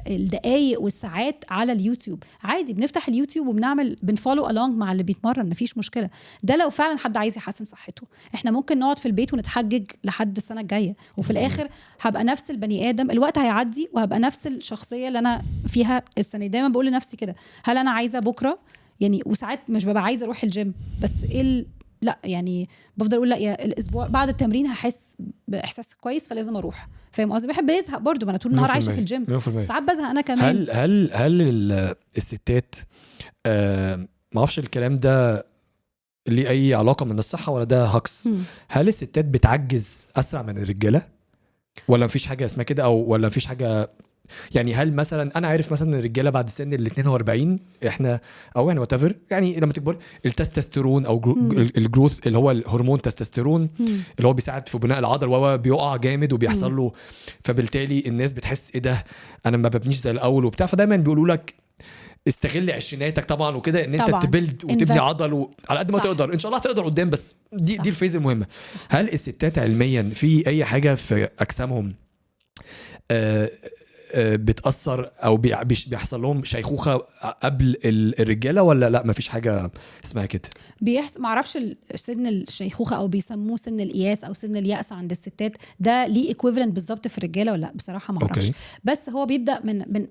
الدقايق والساعات على اليوتيوب. عادي بنفتح اليوتيوب وبنعمل بنفولو along مع اللي بيتمرن، مفيش مشكله. ده لو فعلا حد عايز يحسن صحته. احنا ممكن نقعد في البيت ونتحجج لحد السنه الجايه، وفي الاخر هبقى نفس البني ادم، الوقت هيعدي وهبقى نفس الشخصيه اللي انا فيها السنه. دايما بقول لنفسي كده، هل انا عايزه بكره يعني؟ وساعات مش ببقى عايزه اروح الجيم، بس لا يعني بفضل اقول لا، يا الاسبوع بعد التمرين هحس باحساس كويس فلازم اروح. فاهم قصدي؟ بحب ازهق برضو، ما انا طول النهار عايشه في الجيم، ساعات بزهق انا كمان. هل الستات ما اعرفش الكلام ده ليه اي علاقه من الصحه ولا ده هكس؟ هل الستات بتعجز اسرع من الرجاله ولا مفيش حاجه اسمها كده، او ولا مفيش حاجه؟ يعني هل مثلا انا عارف مثلا الرجاله بعد سن ال 42 احنا او يعني واتيفر، يعني لما تكبر التستوستيرون او الجروث اللي هو الهرمون تستوستيرون اللي هو بيساعد في بناء العضل وهو بيقع جامد وبيحصل له، فبالتالي الناس بتحس ايه ده انا ما ببنيش زي الاول وبتاع. فدايما بيقولوا لك استغل عشريناتك طبعا وكده، ان انت تبلد وتبني عضل على قد ما تقدر، ان شاء الله هتقدر قدام، بس دي الفيز المهمه. هل الستات علميا في اي حاجه في اجسامهم بتأثر او بيحصل لهم شيخوخة قبل الرجالة ولا لا مفيش حاجة اسمها كده؟ معرفش سن الشيخوخة او بيسموه سن الإياس او سن اليأس عند الستات ده ليه equivalent بالظبط في الرجالة ولا لا؟ بصراحة معرفش. بس هو بيبدأ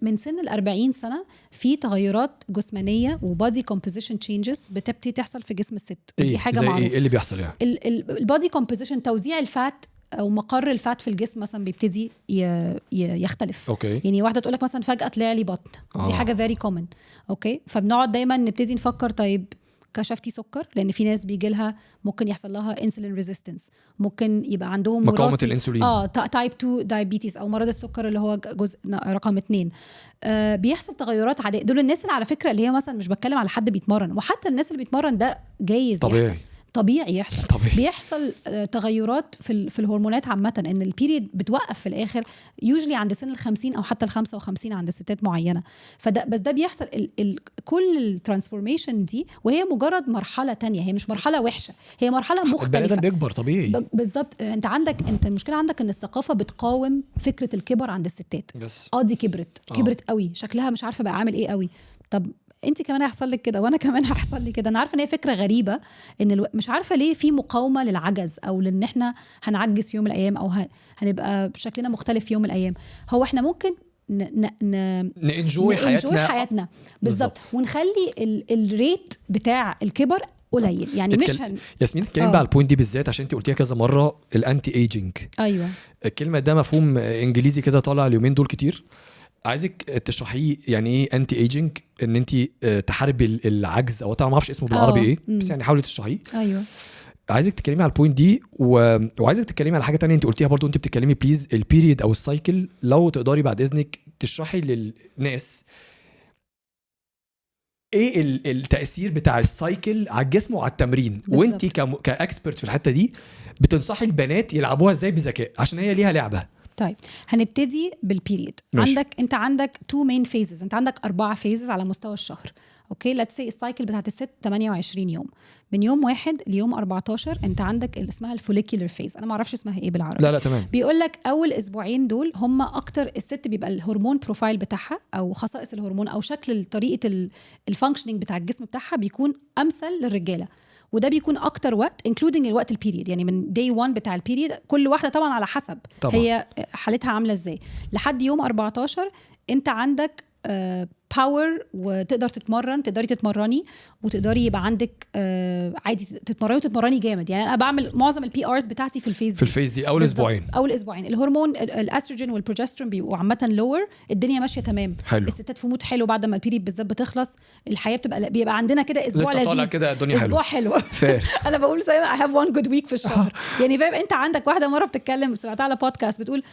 من سن 40 سنة في تغيرات جسمانية وبادي composition changes بتبتدي تحصل في جسم الست. دي حاجة معروفة. ايه اللي بيحصل يعني؟ البادي composition، توزيع الفات او مقر الفات في الجسم مثلا بيبتدي يختلف. يعني واحده تقول لك مثلا فجاه طلع لي بطن، دي حاجه فيري كومن. فبنقعد دايما نبتدي نفكر، طيب كشفتي سكر؟ لان في ناس بيجي لها ممكن يحصل لها انسولين ريزيستنس، ممكن يبقى عندهم مقاومه الانسولين، تايب 2 دايابيتيز او مرض السكر اللي هو جزء رقم 2. بيحصل تغيرات عاديه. دول الناس اللي على فكره اللي هي مثلا مش بتكلم على حد بيتمرن، وحتى الناس اللي بيتمرن ده جايز طبيعي يحصل. بيحصل تغيرات في الهرمونات عامة، ان البيريد بتوقف في الاخر يوجلي عند سن 50 او حتى 55 عند ستات معينة. بس ده بيحصل كل الترانسفورميشن دي، وهي مجرد مرحلة تانية، هي مش مرحلة وحشة، هي مرحلة مختلفة. البني آدم بيكبر طبيعي بالظبط. انت المشكلة عندك ان الثقافة بتقاوم فكرة الكبر عند الستات. دي كبرت قوي، شكلها مش عارفة بقى عامل ايه قوي. طب انت كمان هيحصل لك كده وانا كمان هيحصل لي كده. انا عارفه ان هي فكره غريبه، ان مش عارفه ليه في مقاومه للعجز او لان احنا هنعجز في يوم من الايام او هنبقى شكلنا مختلف في يوم من الايام. هو احنا ممكن ننجوي حياتنا بالظبط، ونخلي الريت بتاع الكبر قليل يعني مش ياسمين اتكلم بقى على البوينت دي بالذات عشان انت قلتيها كذا مره، الانتي ايجينج. ايوه الكلمه ده مفهوم انجليزي كده طالع اليومين دول كتير، عايزك تشرحيه يعني ايه انتي ايجينج، ان انت تحاربي العجز، او طبعا ما اعرفش اسمه بالعربي ايه بس يعني حاولي تشرحيه. ايوه عايزك تتكلمي على البوينت دي وعايزك تتكلمي على حاجه تانية انت قلتيها برضو، انت بتتكلمي بليز البيريد او السايكل، لو تقدري بعد اذنك تشرحي للناس ايه التاثير بتاع السايكل على الجسم وعلى التمرين، وانت كاكسبرت في الحته دي بتنصحي البنات يلعبوها ازاي بذكاء عشان هي ليها لعبه. طيب هنبتدي بالبيريد. انت عندك 2 مين فيزز، انت عندك 4 فيزز على مستوى الشهر. اوكي ليتس سي السايكل بتاعت الست 28 يوم، من يوم 1 ليوم 14 انت عندك اللي اسمها الفوليكولر فيز، انا ما اعرفش اسمها ايه بالعربي. لا تمام. بيقول لك اول اسبوعين دول هم اكتر، الست بيبقى الهرمون بروفايل بتاعها او خصائص الهرمون او شكل طريقه الفانكشنينج بتاع الجسم بتاعها بيكون امثل للرجاله، وده بيكون اكتر وقت انكلودنج الوقت البيريد، يعني من داي 1 بتاع البيريد، كل واحده طبعا على حسب طبعا هي حالتها عامله ازاي، لحد يوم 14 انت عندك باور وتقدر تقدري تتمرني وتقدري يبقى عندك عادي تتمرني جامد. يعني انا بعمل معظم البي ارز بتاعتي في الفيز دي اول اسبوعين الهرمون الاستروجين والبروجسترون بيبقوا عامه لور، الدنيا ماشيه تمام حلو. الستات في مود حلو بعد ما البيريد بالذات بتخلص، الحياه بيبقى عندنا كده اسبوع لذيذ كده، الدنيا اسبوع حلو انا بقول زي ما I have one good week في الشهر يعني فاهم. انت عندك واحده مره بتتكلم سمعتها على بودكاست بتقول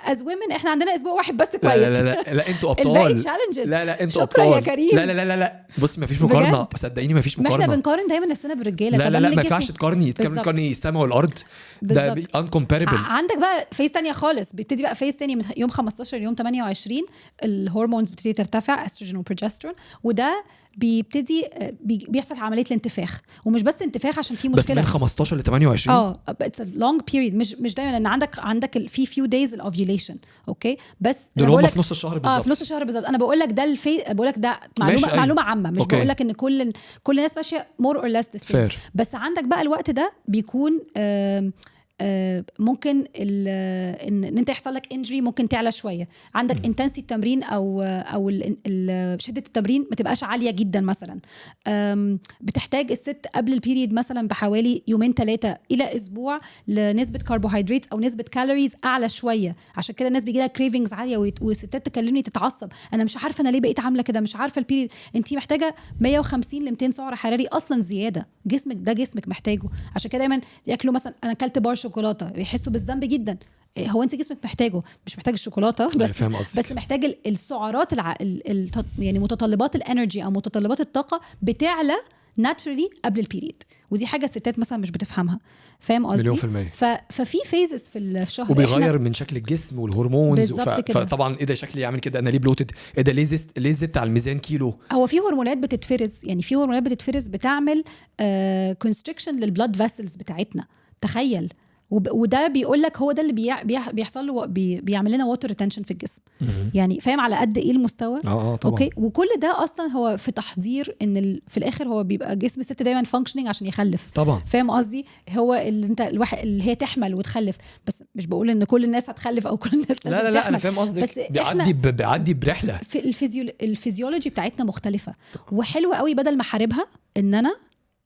as women احنا عندنا اسبوع واحد بس كويس. لا انتوا ابطال. الباقي تشالنجز. لا انتوا شكرا ابطال يا كريم. لا بص مفيش مقارنه، صدقيني مفيش مقارنه. ما احنا بنقارن دايما نفسنا بالرجاله. لا ما ينفعش تقارني السماء والارض، ده uncomparable. عندك بقى فيز تانية خالص، بيبتدي بقى فيز تاني من يوم 15 يوم 28 الهرمونز بتبتدي ترتفع، استروجين وبروجسترون، وده بيبتدي بيحصل عمليه الانتفاخ، ومش بس انتفاخ عشان في مشكله بس من 15 ل 28 it's a long period، مش دايما لان عندك في few days الاوفيوليشن. اوكي بس دول هم في نص الشهر بالظبط. في نص الشهر بالظبط. انا بقول لك ده بقول لك ده معلومه عامه، مش بقول لك ان كل الناس ماشيه more or less the same. بس عندك بقى الوقت ده بيكون ممكن ان انت يحصل لك انجري، ممكن تعلى شويه، عندك انتنسيتي التمرين او شده التمرين ما تبقاش عاليه جدا مثلا. بتحتاج الست قبل البيريد مثلا بحوالي 2-3 الى اسبوع لنسبه كربوهيدرات او نسبه كالوريز اعلى شويه، عشان كده الناس بيجي لها كريفنجز عاليه والستات تكلمني تتعصب، انا مش عارفه انا ليه بقيت عامله كده، مش عارفه البيريد. انت محتاجه 150 ل 200 سعر حراري اصلا زياده، جسمك محتاجه. عشان كده دايما ياكلوا مثلا انا اكلت بار شوكولاته يحسوا بالذنب جدا، هو انت جسمك محتاجه، مش محتاج الشوكولاته بس محتاج السعرات يعني متطلبات الانرجي او متطلبات الطاقه بتعلى ناتشرالي قبل البيريد، ودي حاجه الستات مثلا مش بتفهمها، فاهم قصدي؟ ففي فيزز في الشهر وبيغير من شكل الجسم والهرمونز فطبعا ايه ده شكلي يعمل كده، انا ليه بلوتد، ايه ده ليه زدت على الميزان كيلو. هو في هرمونات بتتفرز، يعني في هرمونات بتتفرز بتعمل كونستريكشن للبلاد فيسلز بتاعتنا، تخيل. وده بيقول لك هو ده اللي بيحصل له، بيعمل لنا ووتر ريتنشن في الجسم. يعني فاهم على قد ايه المستوى. طبعا. اوكي وكل ده اصلا هو في تحذير ان في الاخر هو بيبقى جسم الست دايما فانكشنينج عشان يخلف طبعا، فاهم قصدي؟ هو اللي انت الواحد اللي هي تحمل وتخلف، بس مش بقول ان كل الناس هتخلف او كل الناس لازم تحمل. لا انا فاهم قصدك، بيعدي برحله. في الفيزيولوجي بتاعتنا مختلفه، وحلوه قوي بدل ما احاربها ان انا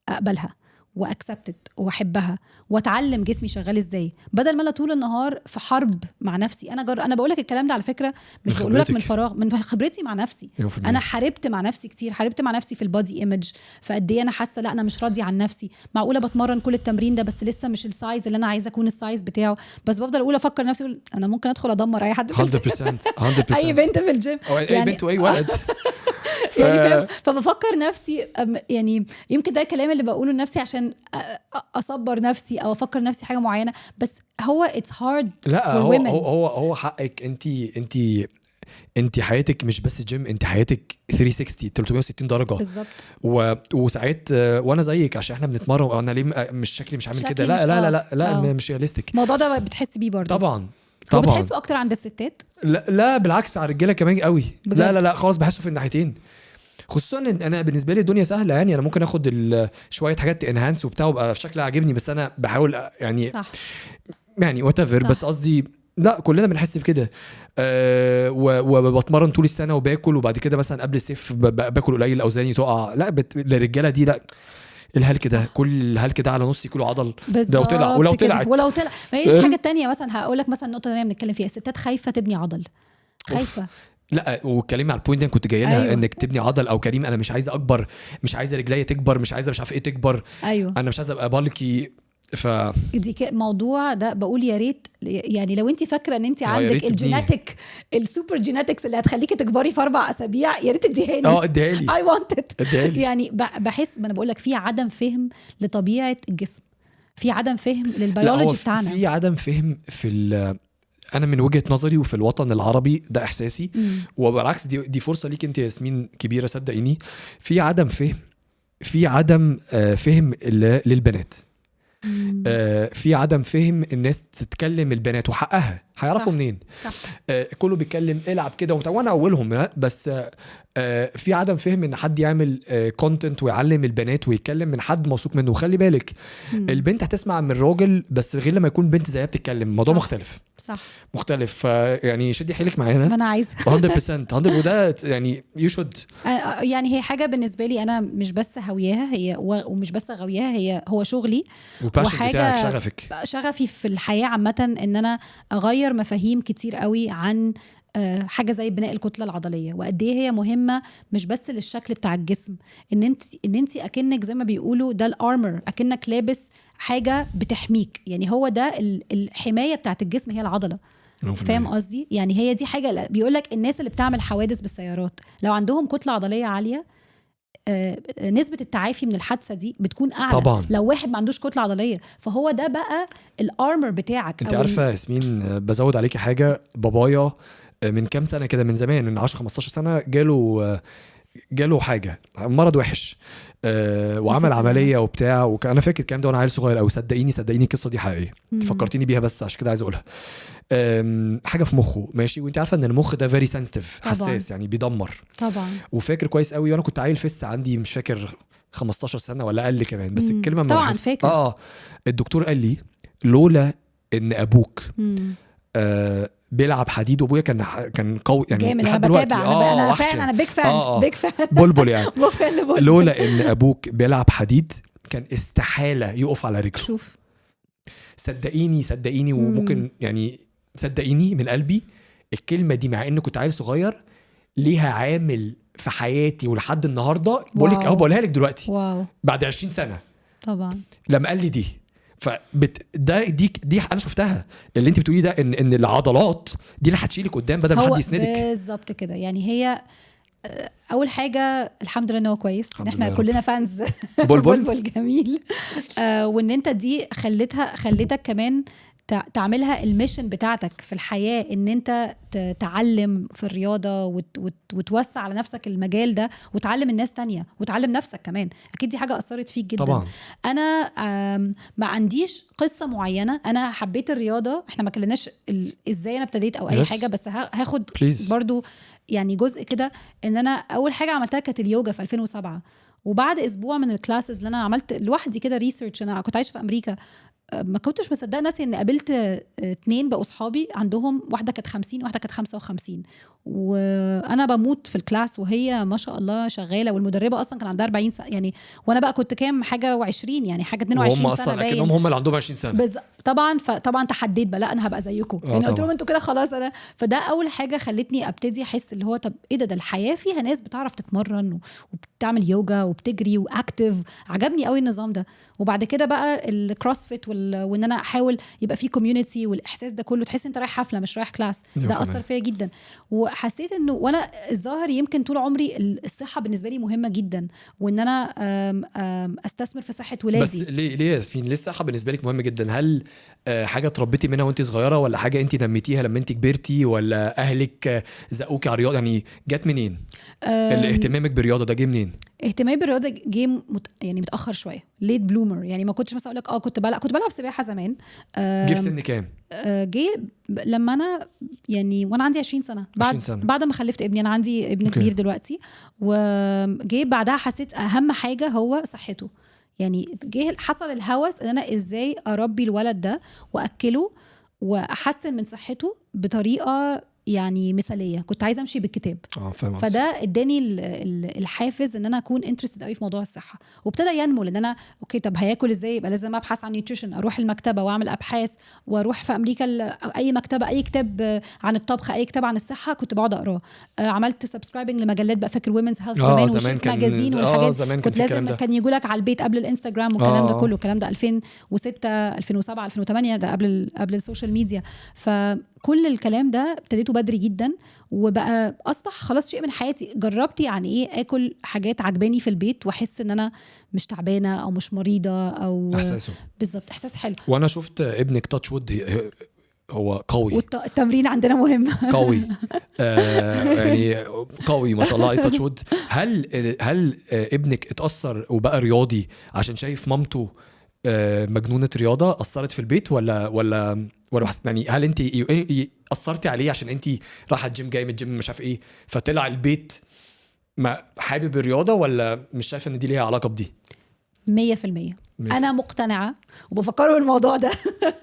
اقبلها واكسبتد واحبها واتعلم جسمي شغال ازاي، بدل ما انا طول النهار في حرب مع نفسي. انا بقول لك الكلام ده على فكره مش بقوله لك من فراغ، من خبرتي مع نفسي. انا حاربت مع نفسي كتير، حاربت مع نفسي في البادي ايمج، فقد ايه انا حاسه لا انا مش راضيه عن نفسي، معقوله بتمرن كل التمرين ده بس لسه مش السايز اللي انا عايزه اكون السايز بتاعه، بس بفضل اقول افكر نفسي اقول انا ممكن ادخل ادمر اي حد في الجيم 100% اي بنت في الجيم اي بنت واي ولد يعني فاهم. فبفكر نفسي يعني يمكن ده الكلام اللي بقوله لنفسي عشان اصبر نفسي او افكر نفسي حاجه معينه، بس هو it's hard لا for women. هو حقك. انت حياتك مش بس جيم، انت حياتك 360 درجه بالظبط. وساعات وانا زيك عشان احنا بنتمرن وانا ليه مش شكلي مش عامل كده، لا مش رياليستيك. الموضوع ده بتحس بيه برضه طبعا وبتحسه اكتر عند الستات؟ لا بالعكس، على الرجاله كمان قوي بجد. لا خالص، بحسه في الناحيتين، خصوصا ان انا بالنسبه لي الدنيا سهله. يعني انا ممكن اخد شويه حاجات انهانس وبتاع وبقى في شكل عاجبني، بس انا بحاول يعني صح يعني واتيفر، بس قصدي لا كلنا بنحس بكده. وبتمرن طول السنه وباكل، وبعد كده مثلا قبل الصيف باكل قليل، اوزاني تقع. لا للرجاله دي لا، الهلك ده كل الهلك ده على نص كيلو عضل بالظبط طلع ولو كده. طلعت ولو طلع ما هي دي الحاجه التانية. مثلا هقول لك مثلا النقطه اللي بنتكلم فيها، الستات خايفه تبني عضل، خايفه. لا وكلمة على البوينت كنت جاي لها. أيوة. انك تبني عضل، او كريم انا مش عايزه اكبر، مش عايزه رجليا تكبر، مش عايزه مش عارف ايه تكبر، ايوه انا مش عايزه ابقى بالكي. دي موضوع ده بقول يا ريت يعني لو انت فاكره ان انت يا عندك ريت الجيناتيك السوبر جيناتكس اللي هتخليكي تكبري في 4 أسابيع، يا ريت اديها لي. اديها لي اي وانت ات. اديها لي. يعني بحس، ما انا بقول لك في عدم فهم لطبيعه الجسم، في عدم فهم للبيولوجي بتاعنا، في عدم فهم انا من وجهة نظري وفي الوطن العربي ده احساسي. وبالعكس دي فرصة ليك انت ياسمين كبيرة، صدقيني. في عدم فهم، في عدم فهم للبنات، في عدم فهم الناس تتكلم البنات وحقها، هيعرفوا منين؟ صح. كله بيتكلم العب كده وانا اولهم، بس في عدم فهم ان حد يعمل كونتنت ويعلم البنات ويتكلم من حد موثوق منه. وخلي بالك البنت هتسمع من الراجل، بس غير لما يكون بنت زيها بتتكلم الموضوع مختلف. صح مختلف. يعني شدي حيلك معانا. ما انا عايزه 100% وده يعني يو شود. يعني هي حاجه بالنسبه لي انا مش بس هوياها هي، ومش بس غوياها هو شغلي وحاجه شغفي في الحياه عامه، ان انا اغير مفاهيم كتير قوي عن حاجه زي بناء الكتله العضليه، وقد ايه هي مهمه مش بس للشكل بتاع الجسم، ان انت اكنك زي ما بيقولوا ده الارمر، اكنك لابس حاجه بتحميك. يعني هو ده الحمايه بتاعت الجسم هي العضله. فاهم قصدي؟ يعني هي دي حاجه بيقولك الناس اللي بتعمل حوادث بالسيارات لو عندهم كتله عضليه عاليه نسبة التعافي من الحادثة دي بتكون أعلى طبعا. لو واحد ما عندوش كتلة عضلية. فهو ده بقى الارمر بتاعك. انت عارفة ياسمين، بزود عليكي حاجة. بابايا من كام سنة كده، من زمان، من 10-15 سنة جاله حاجة، مرض وحش، وعمل عملية وبتاع. وأنا فاكر الكلام ده وأنا عيل صغير أوي. صدقيني القصة دي حقيقية. فكرتيني بيها بس عشان كده عايز أقولها. حاجة في مخه ماشي، وانت عارفة ان المخ ده very sensitive، حساس، يعني بيدمر طبعا. وفاكر كويس قوي، وانا كنت عيل فس عندي مش فاكر 15 سنة ولا أقل كمان، بس الكلمة طبعا فاكر. الدكتور قال لي لولا ان ابوك بيلعب حديد، وابويا كان قوي يعني لحد دلوقتي. انا فعلا انا بيج فان بلبل يعني لولا ان ابوك بيلعب حديد كان استحالة يقف على رجله. شوف صدقيني وممكن يعني صدقيني من قلبي الكلمة دي، مع اني كنت عيل صغير، ليها عامل في حياتي ولحد النهاردة. بقولك بقولها لك دلوقتي. واو. بعد 20 سنة طبعا لما قال لي دي، دي انا شفتها اللي انت بتقولي ده، ان العضلات دي اللي هتشيلك قدام بدل ما حد يسندك. بالظبط كده. يعني هي اول حاجه الحمد لله ان هو كويس، ان احنا كلنا فانز بلبل جميل. وان انت دي خلتك كمان تعملها الميشن بتاعتك في الحياة، ان انت تعلم في الرياضة وتوسع على نفسك المجال ده، وتعلم الناس تانية، وتعلم نفسك كمان. اكيد دي حاجة اثرت فيك جدا طبعا. انا ما عنديش قصة معينة. انا حبيت الرياضة، احنا ما كلناش ازاي انا ابتديت او اي حاجة، بس هاخد برضو يعني جزء كده. ان انا اول حاجة عملتها كانت اليوجا في 2007، وبعد اسبوع من الكلاسز اللي انا عملت لوحدي كده ريسيرش، انا كنت عايشة في امريكا، ما كنتش مصدقه نفسي ان قابلت 2 بقوا صحابي عندهم واحده كانت 50 واحده كانت 55، وانا بموت في الكلاس وهي ما شاء الله شغاله، والمدربه اصلا كان عندها 40 سنه يعني، وانا بقى كنت كام حاجه و20 يعني حاجه 22 سنه باين. هم اللي عندهم 20 سنه طبعا تحديت بقى، لا انا هبقى زيكم يعني. قلت لهم انتوا كده خلاص. انا فده اول حاجه خلتني ابتدي احس اللي هو طب ايه ده الحياه فيها ناس بتعرف تتمرن وبتعمل يوجا وبتجري واكتيف. عجبني قوي النظام ده. وبعد كده بقى الكروسفيت وان انا احاول يبقى في كوميونتي، والاحساس ده كله تحس انت رايح حفله مش رايح كلاس. ده اثر فيا جدا. وحسيت انه وانا الظاهر يمكن طول عمري الصحه بالنسبه لي مهمه جدا، وان انا استثمر في صحه ولادي. بس ليه يا ياسمين، ليه الصحه بالنسبه لك مهمه جدا؟ هل حاجه تربيتي منها وانت صغيره، ولا حاجه انت نميتيها لما انت كبرتي، ولا اهلك زقوكي على الرياضه؟ يعني جت منين اهتمامك بالرياضه ده؟ جه منين؟ اهتمامي بالرياضه جه يعني متاخر شويه، ليت بلومر. يعني ما كنتش مثلا اقول لك كنت بلعب سباحه زمان. جه في سن كام؟ جه لما انا يعني وانا عندي 20 سنه، بعد ما خلفت ابني. انا عندي ابن كبير دلوقتي، وجه بعدها حسيت اهم حاجه هو صحته. يعني جه حصل الهوس ان انا ازاي اربي الولد ده واكله واحسن من صحته بطريقه يعني مثاليه، كنت عايزه امشي بالكتاب. فاهم. فده اداني الحافز ان انا اكون انترستد قوي في موضوع الصحه، وابتدى ينمو لان انا اوكي طب هياكل ازاي، يبقى لازم ابحث عن نيوتريشن، اروح المكتبه واعمل ابحاث، واروح في امريكا اي مكتبه اي كتاب عن الطبخ اي كتاب عن الصحه كنت بقعد اقراه. عملت سبسكرايبنج لمجلات بقى، فاكر ويمنز هيلث زمان ماجازين والحاجات، كنت لازم كان يجوا لك على البيت قبل الانستجرام والكلام ده كله. الكلام ده 2006 2007 2008، ده قبل السوشيال ميديا. فكل الكلام ده ابتديته بدري جدا، وبقى اصبح خلاص شيء من حياتي. جربت يعني ايه اكل حاجات عجباني في البيت واحس ان انا مش تعبانه او مش مريضه او احساسه بالظبط، احساس حلو. وانا شفت ابنك تاتش وود هو قوي، والتمرين عندنا مهم قوي يعني قوي ما شاء الله. تاتش وود. هل ابنك اتأثر وبقى رياضي عشان شايف مامته مجنونة رياضة أثرت في البيت ولا يعني هل انت أثرتي عليه عشان انت راحة الجيم جاي من الجيم مش عارف ايه فطلع البيت ما حابب الرياضة، ولا مش شايفة ان دي ليها علاقة بدي؟ 100% انا مقتنعه وبفكروا الموضوع ده.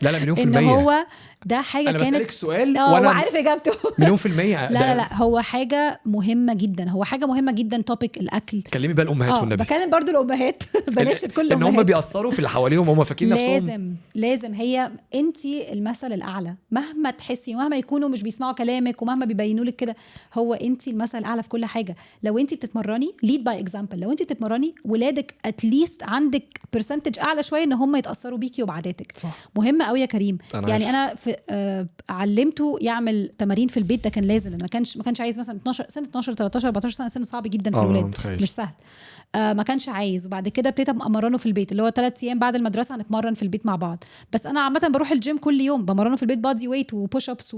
لا مليون في ان المية. هو ده حاجه أنا كانت بسألك سؤال وانا عارف اجابته. مليون في المية. لا هو حاجه مهمه جدا، هو حاجه مهمه جدا. توبيك الاكل، كلمي بقى الامهات والنبي. بكلم برضو الامهات بناشد كل الامهات ان هم بيأثروا في اللي حواليهم، هم فاكرين نفسهم. لازم هي انتي المثل الاعلى، مهما تحسي ومهما يكونوا مش بيسمعوا كلامك ومهما بيبينوا لك كده، هو انتي المثل الاعلى في كل حاجه. لو انتي بتتمرني lead by example، لو انتي بتتمرني ولادك اتليست عندك برسنتج اعلى شويه ان هم يتاثروا بيكي وبعاداتك. مهمه قوي يا كريم. يعني انا علمته يعمل تمارين في البيت، ده كان لازم، ما كانش عايز مثلا 12 13 14 سنه، سن صعب جدا في الولاد، مش سهل. ما كانش عايز، وبعد كده ابتديت امرنه في البيت، اللي هو 3 ايام بعد المدرسه هنتمرن في البيت مع بعض. بس انا عامه بروح الجيم كل يوم، بمرنه في البيت بادي ويت وبوش ابس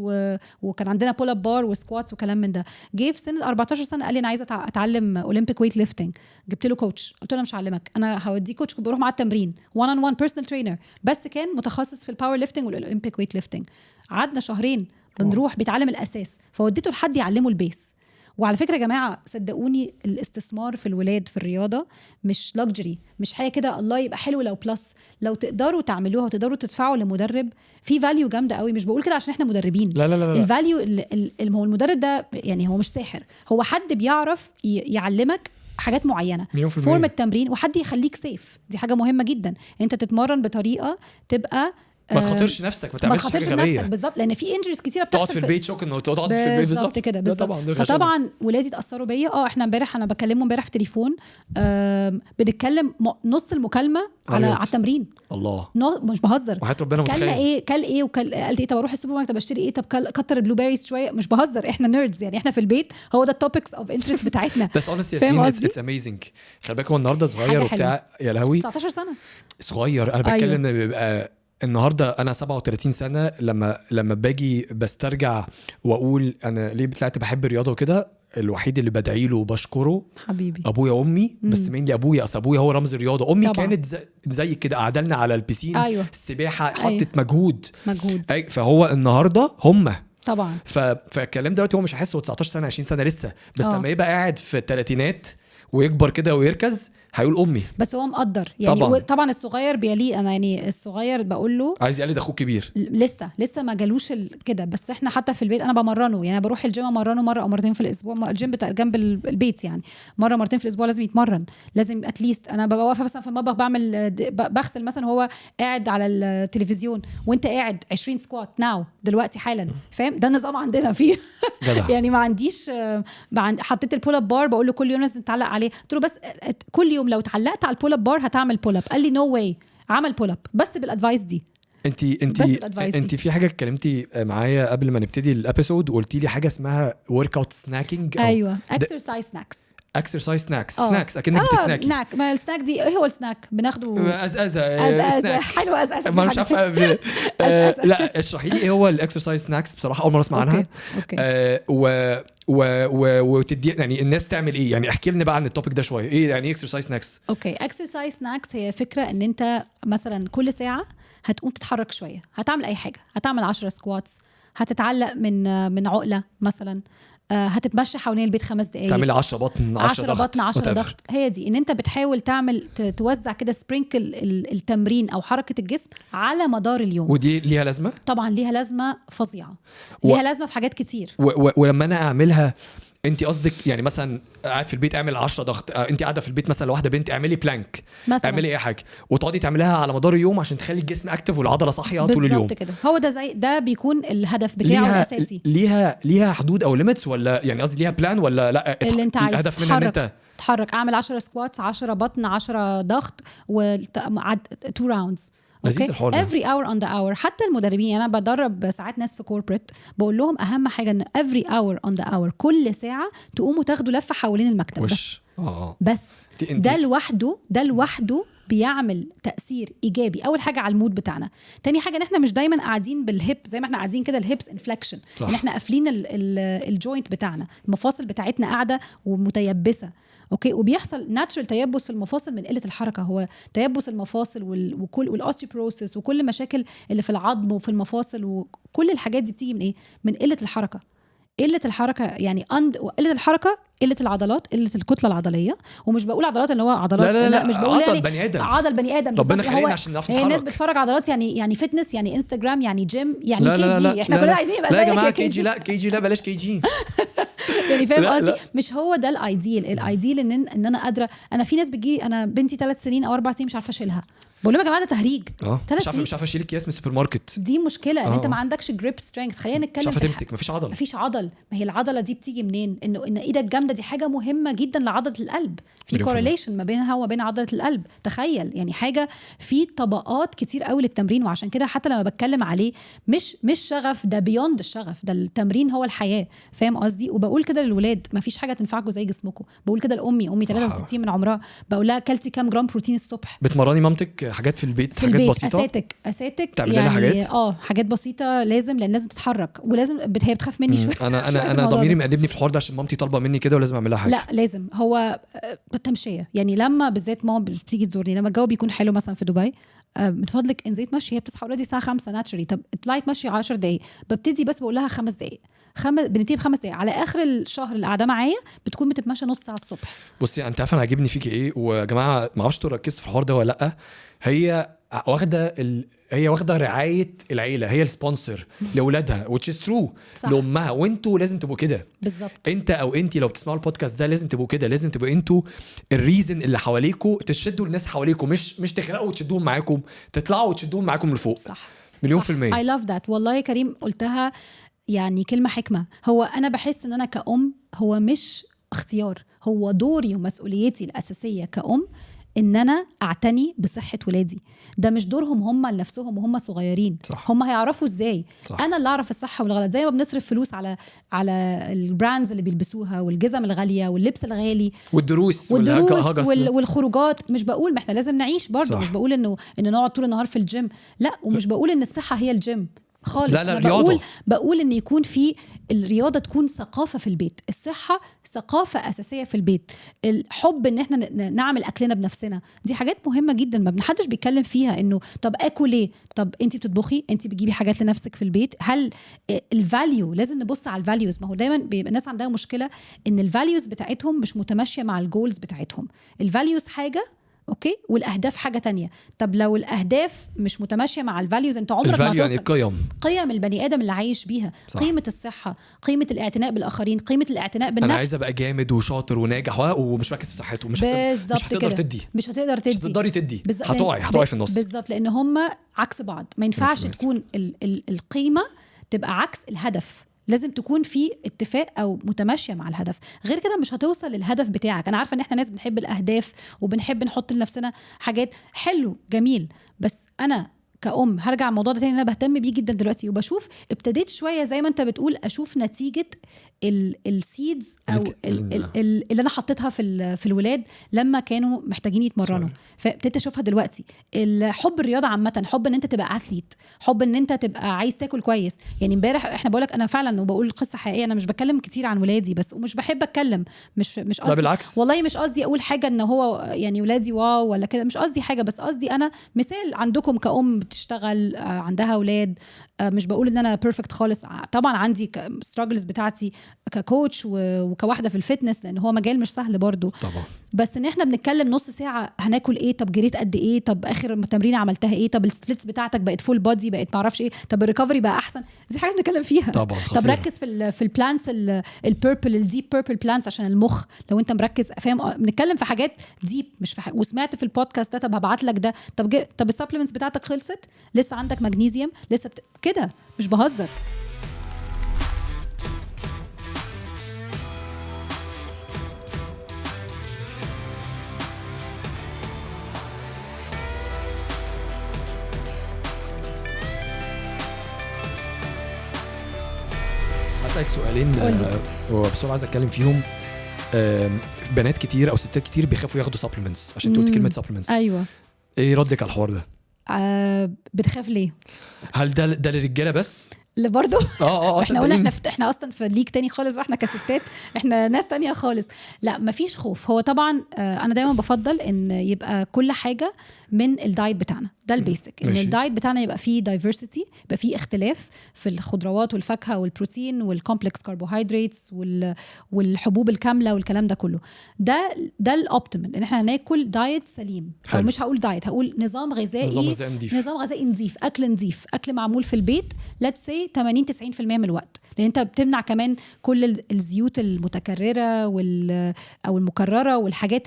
وكان عندنا بول اب بار وسكواتس وكلام من ده. جه في سن 14 سنه قال لي انا عايزه اتعلم اولمبيك ويت ليفتنج. جبت له كوتش، قلت له انا مش هعلمك، انا هوديك كوتش بروح معاه التمرين 1 on 1 بيرسونال ترينر، بس كان متخصص في الباور ليفتنج والاولمبيك ويت ليفتنج. قعدنا شهرين بنروح بيتعلم الاساس، فوديته لحد يعلمه البيس. وعلى فكرة يا جماعة صدقوني، الاستثمار في الولاد في الرياضة مش لاكجري، مش حاجة كده الله يبقى حلو لو بلس. لو تقدروا تعملوها وتقدروا تدفعوا لمدرب في فاليو جامدة قوي. مش بقول كده عشان احنا مدربين، لا الفاليو هو المدرب ده يعني هو مش ساحر، هو حد بيعرف يعلمك حاجات معينة، فورم التمرين، وحد يخليك سيف. دي حاجة مهمة جدا، انت تتمرن بطريقة تبقى ما تخاطرش نفسك، ما تعملش حاجه غبيه بالظبط، لان في انجريز كتيره بتحصل تقعد في البيت. شوك انه تقعد في البيت بالظبط كده بالظبط. فطبعا ولادي اتاثروا بيا. احنا انا بكلمه امبارح في تليفون، بنتكلم نص المكالمه على التمرين. الله، مش بهزر. وحياة ربنا متخيل كل ايه قالت ايه، طب اروح السوبر ماركت بشتري ايه، طب كتر البلو بيريز شويه. مش بهزر، احنا نيردز يعني، احنا في البيت هو ده التوبكس اوف انترست بتاعتنا. بس اونست ياسمين اتس اميزنج. خلي بالك هو النهارده صغير وبتاع، يا لهوي 19 سنه صغير. انا بتكلم ان بيبقى النهارده انا 37 سنه، لما باجي بسترجع واقول انا ليه طلعت بحب الرياضه وكده، الوحيد اللي بدعي له وبشكره حبيبي ابويا وامي. بس مين لي ابويا؟ اصل ابويا هو رمز الرياضه. امي طبعا. كانت زي كده قعدلنا على البسين. أيوة. السباحه، أيوة. حطت مجهود. فهو النهارده هم طبعا. فالكلام دلوقتي هو مش هيحسه 19 سنه 20 سنه لسه، بس لما يبقى قاعد في الثلاثينات ويكبر كده ويركز هيقول امي. بس هو مقدر يعني. طبعا الصغير بيليه، انا يعني الصغير بقول له عايز يقلد اخوه كبير، لسه ما جالوش كده. بس احنا حتى في البيت انا بمرنه، يعني انا بروح الجيم امرنه مره او مرتين في الاسبوع. الجيم بتاع جنب البيت يعني، مره مرتين في الاسبوع لازم يتمرن، لازم اتليست. انا ببقى واقفه مثلا في المطبخ بعمل بغسل مثلا، هو قاعد على التلفزيون وانت قاعد 20 سكوات ناو دلوقتي حالا، فاهم؟ ده النظام عندنا فيه. يعني ما عنديش حطيت البول اب بار، بقول له كل يوم لازم تعلق عليه. قلت له بس كل يوم لو تعلقت على البول اب بار هتعمل بول اب. قال لي نو واي. عمل بول اب بس بالادفايس دي. انت في حاجه اتكلمتي معايا قبل ما نبتدي الابيسود وقلتي لي حاجه اسمها ورك اوت سناكينج. ايوه، اكسرسايز سناكس. سناكس اكنك بتسناكي. سناك. ما السناك دي ايه هو السناك؟ بناخده ازازه حلوه. ازازه ما مش عارفه. لا اشرحي لي ايه هو الاكسرسايز سناكس، بصراحه اول مره اسمع عنها. وتدي يعني الناس تعمل ايه؟ يعني احكي لنا بقى عن التوبيك ده شويه. ايه يعني اكسرسايز سناكس؟ اوكي، اكسرسايز سناكس هي فكره ان انت مثلا كل ساعه هتقوم تتحرك شويه، هتعمل اي حاجه، هتعمل 10 سكواتس، هتتعلق من عقله مثلا، هتتمشى حوالين البيت 5 دقايق، تعملي 10 بطن 10 بطن 10 ضغط. هي دي ان انت بتحاول تعمل توزع كده سبرينكل التمرين او حركه الجسم على مدار اليوم. ودي ليها لازمه طبعا ليها لازمه فظيعه، ليها لازمه في حاجات كتير. ولما انا اعملها، انت قصدك يعني مثلا قاعد في البيت اعمل 10 ضغط، انت قاعده في البيت مثلا لو واحده بنت اعملي بلانك مثلا، اعملي اي حاجه وتقعدي تعمليها على مدار اليوم عشان تخلي الجسم اكتف والعضله صاحيه طول اليوم. بالظبط كده، هو ده زي ده بيكون الهدف بتاعه الاساسي. ليها حدود او ليميتس، ولا يعني قصدي ليها بلان ولا لا اللي انت عايزه الهدف منها ان انت تحرك. اعمل 10 سكواتس 10 بطن 10 ضغط و 2 راوندز. لذيذ الحوار ده. every hour on the hour. حتى المدربين، يعني انا بدرب ساعات ناس في كوربريت، بقول لهم اهم حاجه ان every hour on the hour، كل ساعه تقوموا تاخدوا لفه حوالين المكتب بس ده لوحده بيعمل تأثير إيجابي. أول حاجة على المود بتاعنا، تاني حاجة إن إحنا مش دايما قاعدين بالهيب زي ما إحنا قاعدين كده، الهيبس انفلكشن، إن إحنا قافلين الجوينت بتاعنا، المفاصل بتاعتنا قاعدة ومتيبسة. اوكي، وبيحصل ناتشرال تيبس في المفاصل من قله الحركه. هو تيبس المفاصل وكل والاوستيوبروسيس وكل المشاكل اللي في العظم وفي المفاصل وكل الحاجات دي بتيجي من ايه؟ من قله الحركه. قله الحركه يعني قله الحركه، قله العضلات، قله الكتله العضليه. ومش بقول عضلات اللي هو عضلات، لا مش بقول عضل يعني بني ادم، عضل بني ادم. ربنا خلينا عشان نعرف نتحرك. الناس بتفرج عضلات يعني فتنس، يعني انستجرام، يعني جيم، يعني لا كي جي. احنا كلنا عايزين يبقى لا يا زي جماعه كي جي، لا كي جي لا بلاش كي جي يعني فاهم قصدي؟ مش هو ده الايديال ان انا قادره. انا في ناس بتجي، انا بنتي 3 سنين او 4 سنين مش عارفه اشيلها، بقول لهم يا جماعه ده تهريج. مش عارفه اشيل اكياس من السوبر ماركت. دي مشكله ان انت ما عندكش جريب سترينث. خلينا نتكلم، مش عارفه تمسك، مفيش عضل. ما هي العضله دي بتيجي منين؟ ان ايدك جامده، دي حاجه مهمه جدا لعضله القلب. في كورليشن ما بينها وبين عضله القلب. تخيل يعني حاجه في طبقات كتير قوي للتمرين. وعشان كده حتى لما بتكلم عليه مش شغف، ده بيوند الشغف، ده التمرين هو الحياه. فاهم قصدي؟ وبقول كده للولاد مفيش حاجه تنفعكم زي جسمكم. بقول كده لامي 63 من عمرها، بقول لها كلتي كام جرام بروتين الصبح؟ بتمرني مامتك حاجات في البيت، حاجات بسيطه، اساتك تعمل لها يعني حاجات حاجات بسيطه لازم، لان لازم تتحرك ولازم هي بتخاف مني شويه. انا ضميري مقلبني في الحوار ده عشان مامتي طالبه مني كده ولازم اعمل لها حاجه. لا لازم، هو التمشيه يعني. لما بالذات ماما بتيجي تزورني، لما الجو بيكون حلو مثلا في دبي، من فضلك انزلي تمشي. هي بتصحى اوريدي الساعه 5 ناتشرالي، طب اطلعي تمشي 10 دقائق. ببتدي بس بقول لها 5 دقائق، بنبتدي ب5 دقائق. على اخر الشهر اللي قاعده معايا بتكون بتتمشى نص ساعه الصبح. بصي انت عارفه انا عاجبني فيكي ايه، ويا جماعه ما اعرفش انتوا ركزتوا في الحوار ده ولا لا، هي واخده رعايه العيله، هي السبونسر لاولادها which is true لامها. وانتوا لازم تبقوا كده بالظبط. انت او انتي لو بتسمعوا البودكاست ده لازم تبقوا كده، لازم تبقوا انتوا الريزن اللي حواليكوا، تشدوا الناس حواليكوا، مش تخلقوا وتشدوهم معاكم، تطلعوا وتشدوهم معاكم لفوق. صح، مليون في المية. I love that. والله يا كريم قلتها يعني كلمه حكمه. هو انا بحس ان انا كأم هو مش اختيار، هو دوري ومسؤوليتي الاساسيه كأم ان انا اعتني بصحه ولادي. ده مش دورهم هم لنفسهم وهم صغيرين. صح. هم هيعرفوا ازاي؟ صح. انا اللي اعرف الصح والغلط. زي ما بنصرف فلوس على البراندز اللي بيلبسوها والجزم الغاليه واللبس الغالي والدروس والخروجات. مش بقول ما احنا لازم نعيش برضه. مش بقول انه نقعد طول النهار في الجيم، لا. ومش بقول ان الصحه هي الجيم خالص. لا أنا بقول ان يكون في الرياضه تكون ثقافه في البيت، الصحه ثقافه اساسيه في البيت، الحب ان احنا نعمل اكلنا بنفسنا. دي حاجات مهمه جدا ما بنحدش بيتكلم فيها. انه طب اكل ايه؟ طب انت بتطبخي؟ انت بتجيبي حاجات لنفسك في البيت؟ هل الفاليو لازم نبص على الفاليوز؟ ما هو دايما بيبقى الناس عندها مشكله ان الفاليوز بتاعتهم مش متماشيه مع الجولز بتاعتهم. الفاليوز حاجه اوكي، والاهداف حاجه تانية. طب لو الاهداف مش متماشيه مع الفاليوز، انت عمرك ما هتوصل. يعني قيم البني ادم اللي عايش بيها. صح. قيمه الصحه، قيمه الاعتناء بالاخرين، قيمه الاعتناء بالنفس. انا عايز ابقى جامد وشاطر وناجح ومش مركز في صحته. مش هتقدر تدي. مش هتقدري تدي. هتقعي في النص. بالظبط، لان هم عكس بعض. ما ينفعش تكون القيمه تبقى عكس الهدف. لازم تكون في اتفاق او متماشيه مع الهدف، غير كده مش هتوصل للهدف بتاعك. انا عارفه ان احنا ناس بنحب الاهداف وبنحب نحط لنفسنا حاجات حلو جميل، بس انا كأم هرجع الموضوع ده تاني. انا بهتم بيه جدا دلوقتي، وبشوف ابتديت شويه زي ما انت بتقول اشوف نتيجه السيدز او اللي انا حطيتها في الولاد لما كانوا محتاجين يتمرنوا. فابتديت اشوفها دلوقتي. حب الرياضه عامه، حب ان انت تبقى اثليت، حب ان انت تبقى عايز تاكل كويس. يعني امبارح احنا بقولك انا فعلا وبقول قصه حقيقيه، انا مش بتكلم كتير عن ولادي بس، ومش بحب اتكلم. مش قصدي، بالعكس والله مش قصدي اقول حاجه ان هو يعني ولادي واو ولا كده، مش قصدي حاجه. بس قصدي انا مثال عندكم كأم بتشتغل عندها اولاد، مش بقول ان انا بيرفكت خالص، طبعا عندي ستراجلز بتاعتي ككوتش وكواحده في الفتنس، لان هو مجال مش سهل برضو طبعا. بس ان احنا بنتكلم نص ساعه هناكل ايه، طب جريت قد ايه، طب اخر تمرين عملتها ايه، طب السبليتس بتاعتك بقت فول بودي، بقت معرفش ايه، طب الريكفري بقى احسن، دي حاجه بنتكلم فيها طبعا طب ركز في البلانتس البيربل الديب بيربل بلانتس عشان المخ لو انت مركز، فاهم؟ بنتكلم في حاجات ديب مش في وسمعت في البودكاست ده، طب هبعت لك ده، طب السبلمنتس بتاعتك خلصت، لسه عندك مغنيسيوم، لسه كده مش بهزر. هسألك سؤالين وبسرعة عايز اتكلم فيهم. بنات كتير او ستات كتير بيخافوا ياخدوا سبلمنتس عشان تقول كلمة سبلمنتس. ايوه ايه ردك على الحوار ده؟ بتخاف ليه؟ هل ده للرجاله بس؟ اللي برضو احنا قلنا احنا اصلا في ليك تاني خالص، واحنا كستات احنا ناس تانية خالص. لا مفيش خوف. هو طبعا انا دايما بفضل ان يبقى كل حاجة من الدايت بتاعنا، ده البيسك، ان الدايت بتاعنا يبقى فيه دايفرسيتي، يبقى فيه اختلاف في الخضروات والفاكهة والبروتين والكومبلكس كاربوهيدراتس والحبوب الكاملة والكلام ده كله. ده الاوبتيمال، ان احنا ناكل دايت سليم. او مش هقول دايت، هقول نظام غذائي نظيف، اكل نظيف، اكل معمول في البيت. let's say 80-90% من الوقت، لان انت بتمنع كمان كل الزيوت المتكررة او المكررة والحاجات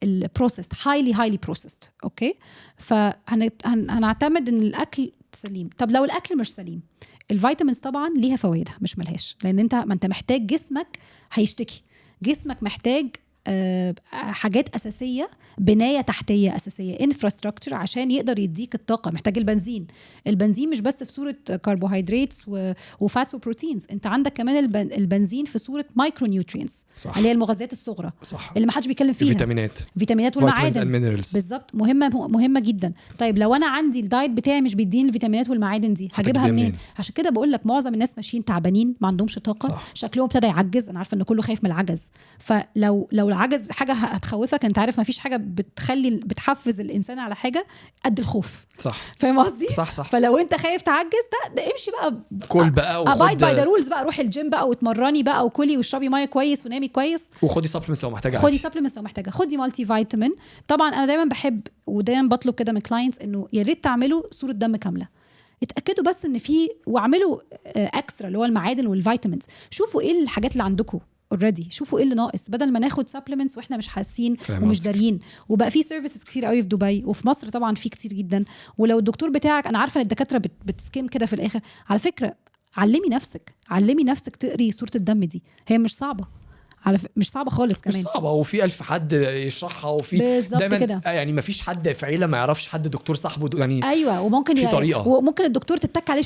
البروسيسد هايلي بروسيسد. اوكي، فهنعتمد ان الاكل سليم. طب لو الاكل مش سليم، الفيتامينز طبعا ليها فوائدها مش ملهاش، لان انت محتاج، جسمك هيشتكي، جسمك محتاج حاجات أساسية، بناية تحتية أساسية، infrastructure عشان يقدر يديك الطاقة. محتاج البنزين مش بس في صورة كاربوهيدراتس وفاتس وبروتينز، انت عندك كمان البنزين في صورة مايكرو نيوترينز اللي هي المغذيات الصغرى. صح. اللي ما حدش بيتكلم فيها، فيتامينات والمعادن بالظبط، مهمة جدا. طيب لو انا عندي الدايت بتاعي مش بيديني الفيتامينات والمعادن دي، هجيبها منين؟ عشان كده بقول لك معظم الناس ماشيين تعبانين، ما عندهمش طاقة. صح. شكلهم ابتدى يعجز. انا عارفة ان كله خايف من العجز، فلو العجز حاجه هتخوفك، انت عارف ما فيش حاجه بتحفز الانسان على حاجه قد الخوف. صح. فاهم قصدي؟ صح. فلو انت خايف تعجز، ده امشي بقى، كل بقى ابايد باي ذا رولز بقى، روحي الجيم بقى وتمرني بقى وكلي واشربي ميه كويس ونامي كويس وخدي سبلمنتس لو محتاجه، خدي مالتي فيتامين. طبعا انا دايما بحب ودايما بطلب كده من كلاينتس انه يا ريت تعملوا صوره دم كامله، اتاكدوا بس ان في، واعملوا اكسترا اللي هو المعادن والفيتامينز. شوفوا ايه الحاجات اللي عندكم اوريدي، شوفوا ايه اللي ناقص، بدل ما ناخد سبلمنتس واحنا مش حاسين ومش دارين. وبقى في سيرفيسز كتير قوي في دبي وفي مصر طبعا في كتير جدا. ولو الدكتور بتاعك، انا عارفه ان الدكاتره بتسكيم كده في الاخر، على فكره علمي نفسك تقري صوره الدم دي، هي مش صعبه، مش صعبة خالص كمان، مش صعبة، وفي 1000 حد يشرحها، وفي دايما كده. يعني ما فيش حد في عيلة ما يعرفش حد دكتور صاحبه يعني. ايوه، وممكن في طريقة، وممكن الدكتور تتك عليه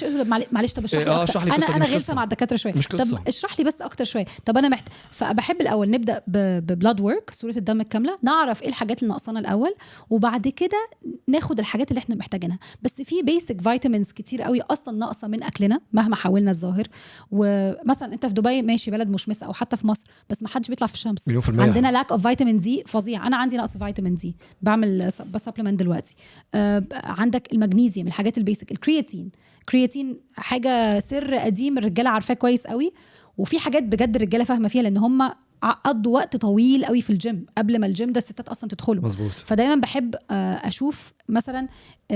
معلش طب اشرح لي اكتر. انا غلسة مع الدكاترة شوية، طب اشرح لي بس اكتر شوية. طب انا فبحب الاول نبدا ببلاد ورك، صورة الدم الكاملة، نعرف ايه الحاجات اللي ناقصانا الاول، وبعد كده ناخد الحاجات اللي احنا محتاجينها. بس في بيسك فيتامينز كتير قوي اصلا ناقصة من اكلنا مهما حاولنا الظاهر. ومثلا انت في دبي ماشي، بلد مشمسة، او حتى في مصر، بس ما حدش بيطلع في الشمس. عندنا لاك اوف فيتامين دي فظيع. انا عندي نقص فيتامين دي، بعمل سبلمنت دلوقتي. عندك المغنيسيوم، الحاجات البيسك، الكرياتين حاجه سر قديم، الرجاله عارفاه كويس قوي، وفي حاجات بجد الرجاله فاهمه فيها، لان هم قضوا وقت طويل قوي في الجيم قبل ما الجيم ده الستات اصلا تدخله. مظبوط. فدايما بحب اشوف مثلا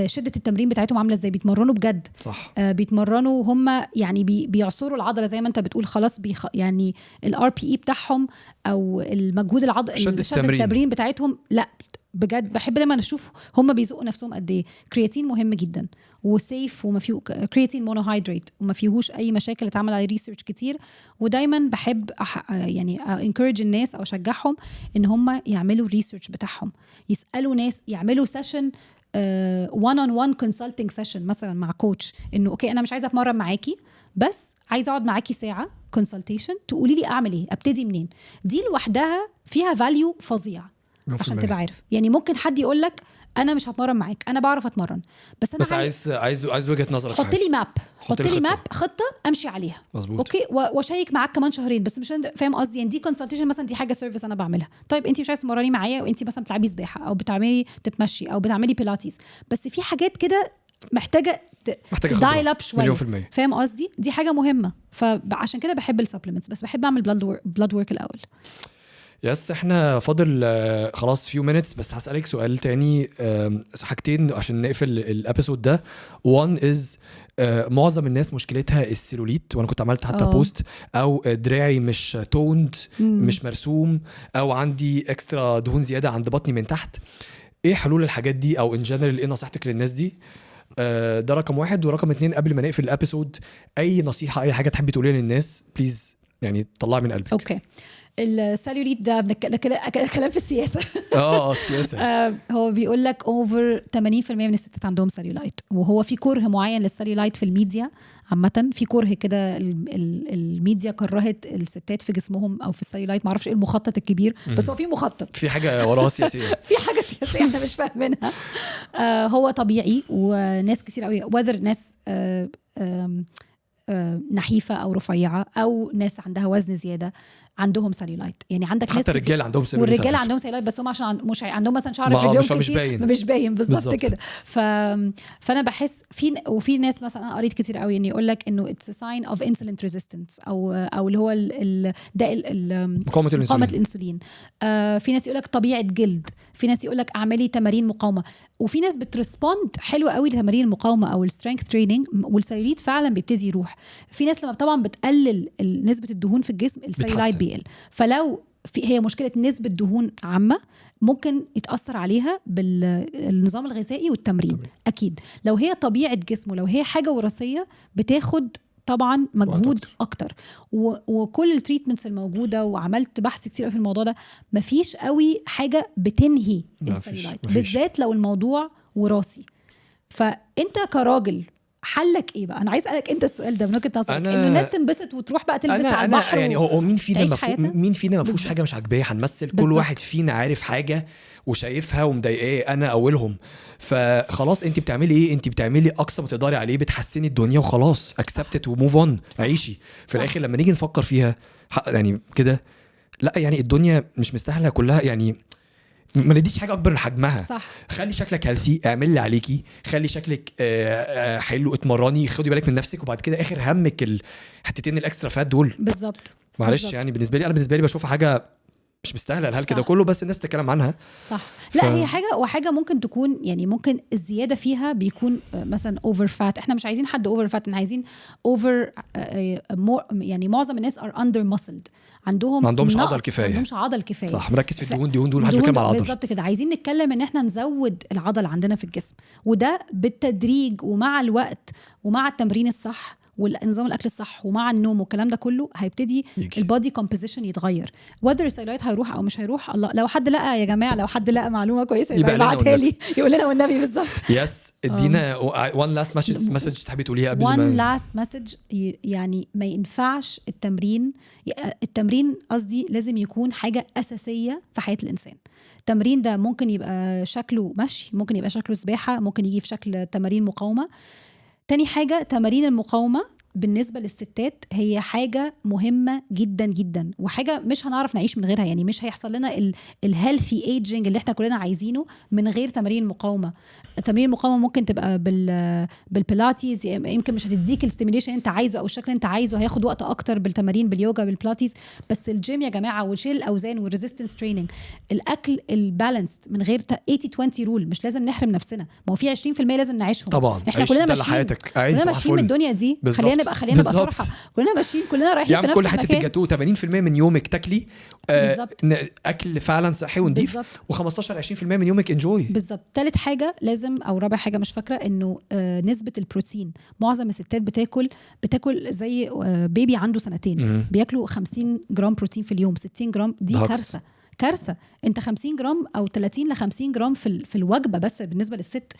شده التمرين بتاعتهم عامله ازاي، بيتمرنوا بجد. صح. بيتمرنوا هم يعني بيعصروا العضله زي ما انت بتقول، خلاص يعني الار بي اي بتاعهم او المجهود شده التمرين بتاعتهم. لا بجد بحب دايما اشوف هم بيزقوا نفسهم قد ايه. كرياتين مهم جدا وسيف، وما فيه كرياتين مونوهيدرات وما فيهوش اي مشاكل، اتعمل عليه ريسيرش كتير. ودايما بحب يعني انكورج الناس او اشجعهم ان هم يعملوا ريسيرش بتاعهم، يسالوا ناس، يعملوا سيشن one on one consulting session مثلا مع كوتش، انه اوكي انا مش عايزه اتمرن معاكي، بس عايزه اقعد معاكي ساعه consultation، تقولي لي اعمل ايه، ابتدي منين. دي لوحدها فيها فاليو فظيع عشان تبقى عارف. يعني ممكن حد يقول لك انا مش هتمرن معاك، انا بعرف اتمرن، بس انا عايز وجهة نظرك. حط لي ماب خطه امشي عليها. مظبوط. اوكي، واشيك معاك كمان شهرين، بس مش فاهم قصدي. يعني دي كونسلتيشن مثلا، دي حاجه سيرفيس انا بعملها. طيب انت مش عايزه تمرني معايا، وانت مثلا بتلعبي سباحه او بتعملي تتمشي او بتعملي بيلاتيز، بس في حاجات كده محتاجه دايل اب شويه، مليون في المية. فاهم قصدي؟ دي حاجه مهمه، فعشان كده بحب السبلمنتس، بس بحب اعمل بلاد ورك الاول. يس احنا فاضل خلاص few minutes، بس هسألك سؤال تاني، حاجتين عشان نقفل الابيسود ده. one is معظم الناس مشكلتها السيلوليت، وانا كنت عملت حتى بوست، او دراعي مش توند مش مرسوم، او عندي اكسترا دهون زيادة عند بطني من تحت. ايه حلول الحاجات دي، او ان جنرال ايه نصيحتك للناس دي؟ ده رقم 1. ورقم 2 قبل ما نقفل الابيسود، اي نصيحة اي حاجة تحبي تقوليها للناس بليز، يعني طلعي من قلبك. اوكي. السيلوليت ده كلام في السياسه. السياسه. هو بيقول لك اوفر 80% من الستات عندهم سيلولايت، وهو في كره معين للسيلولايت في الميديا عامه، في كره كده الميديا كرهت الستات في جسمهم او في السيلولايت، معرفش ايه المخطط الكبير، بس هو في مخطط، في حاجه وراها سياسيه. في حاجه سياسيه احنا مش فاهمينها. هو طبيعي، وناس كتير قوي whether ناس نحيفة أو رفيعة أو ناس عندها وزن زيادة عندهم سيلولايت. يعني عندك ناس حتى الرجال عندهم سيلولايت، والرجال عندهم سيلولايت، بس هم عشان مش عندهم مثلا شعر في رجلهم كتير مش باين بالظبط كده. فأنا بحس وفي ناس مثلا أنا قريت كتير قوي إن يقول لك إنه it's a sign of insulin resistance أو اللي هو مقاومة الأنسولين. في ناس يقول لك طبيعة جلد، في ناس يقول لك اعملي تمارين مقاومة، وفي ناس بترسبوند حلوة قوي لتمارين المقاومة أو السترينث تريننج، والسيلولايت فعلا بيبتدي يروح. في ناس لما طبعا بتقلل نسبة الدهون في الجسم السيلولايت بيقل. فلو هي مشكلة نسبة دهون عامة ممكن يتأثر عليها بالنظام الغذائي والتمرين. أكيد لو هي طبيعة جسمه، لو هي حاجة وراثية بتاخد طبعا مجهود أكتر. وكل التريتمنتس الموجودة، وعملت بحث كتير في الموضوع ده، مفيش قوي حاجة بتنهي السيلولايت، بالذات لو الموضوع وراثي. فأنت كراجل حلك ايه بقى؟ انا عايز اسالك انت السؤال ده من وجهه نظرك، انه الناس تنبسط وتروح بقى تلبس على البحر. يعني هو مين فينا ما فيهوش حاجه مش عاجباه؟ هنمثل كل واحد فينا عارف حاجه وشايفها ومضايقاه، انا اولهم. فخلاص انت بتعملي ايه؟ انت بتعملي اقصى ما تقدري عليه، بتحسني الدنيا وخلاص، اكسبتت وموف اون، عيشي. في الاخر لما نيجي نفكر فيها يعني كده، لا يعني الدنيا مش مستاهله كلها، يعني ما نديش حاجه اكبر من حجمها. صح. خلي شكلك هيلثي، اعمل اللي عليكي، خلي شكلك حلو، اتمرني، خدي بالك من نفسك، وبعد كده اخر همك الحتتين الاكسترا فات دول. بالظبط. معلش يعني بالنسبه لي بشوفها حاجه مش مستاهله الهل كده كله، بس الناس تتكلم عنها. صح. لا هي حاجه ممكن تكون، يعني ممكن الزياده فيها بيكون مثلا اوفر فات. احنا مش عايزين حد اوفر فات، احنا عايزين اوفر يعني معظم الناس ار اندر مسلد، ما عندهمش عضل كفايه. صح، مركز في الدهون دول، محدش بيتكلم على العضل. بالظبط كده. عايزين نتكلم ان احنا نزود العضل عندنا في الجسم، وده بالتدريج ومع الوقت ومع التمرين الصح والنظام الاكل الصح ومع النوم والكلام ده كله هيبتدي البودي كومبوزيشن يتغير. وذر السيلولايت هيروح او مش هيروح، الله لو حد لقى يا جماعه، لو حد لقى معلومه كويسه يبعتها لي يقول لنا والنبي بالظبط. يس ادينا وان لاست مسج تحبي تقوليها قبل ما وان لاست مسج. يعني ما ينفعش التمرين قصدي لازم يكون حاجه اساسيه في حياه الانسان. التمرين ده ممكن يبقى شكله مشي، ممكن يبقى شكله سباحه، ممكن يجي في شكل تمارين مقاومه. تاني حاجة تمارين المقاومة بالنسبة للستات هي حاجة مهمة جدا جدا، وحاجة مش هنعرف نعيش من غيرها. يعني مش هيحصل لنا الهيلثي ايجينج اللي احنا كلنا عايزينه من غير تمارين المقاومة. تمارين المقاومة ممكن تبقى بالبيلاتيز، يمكن مش هتديك الستيميليشن انت عايزه او الشكل انت عايزه، هياخد وقت اكتر بالتمارين باليوجا بالبيلاتيز. بس الجيم يا جماعة وشيل الاوزان والريزيستنس تريننج، الاكل البالانس من غير 80-20 رول، مش لازم نحرم نفسنا. ما هو في 20% لازم نعيشهم طبعا. احنا كلنا ماشيين من الدنيا دي. خلينا نبقى صراحة، كلنا ماشيين، كلنا رايحين في نفس المكان. كل حته الجاتوه 80% من يومك تاكلي اكل فعلا صحي ونضيف، و15-20% من يومك انجوي. بالظبط. ثالث حاجه لازم، او رابع حاجه مش فاكره، انه نسبه البروتين. معظم الستات بتاكل زي بيبي عنده 2 سنين بياكلوا 50 جرام بروتين في اليوم، 60 جرام. دي كارثه. انت 50 جرام او 30-50 جرام في الوجبه بس بالنسبه للست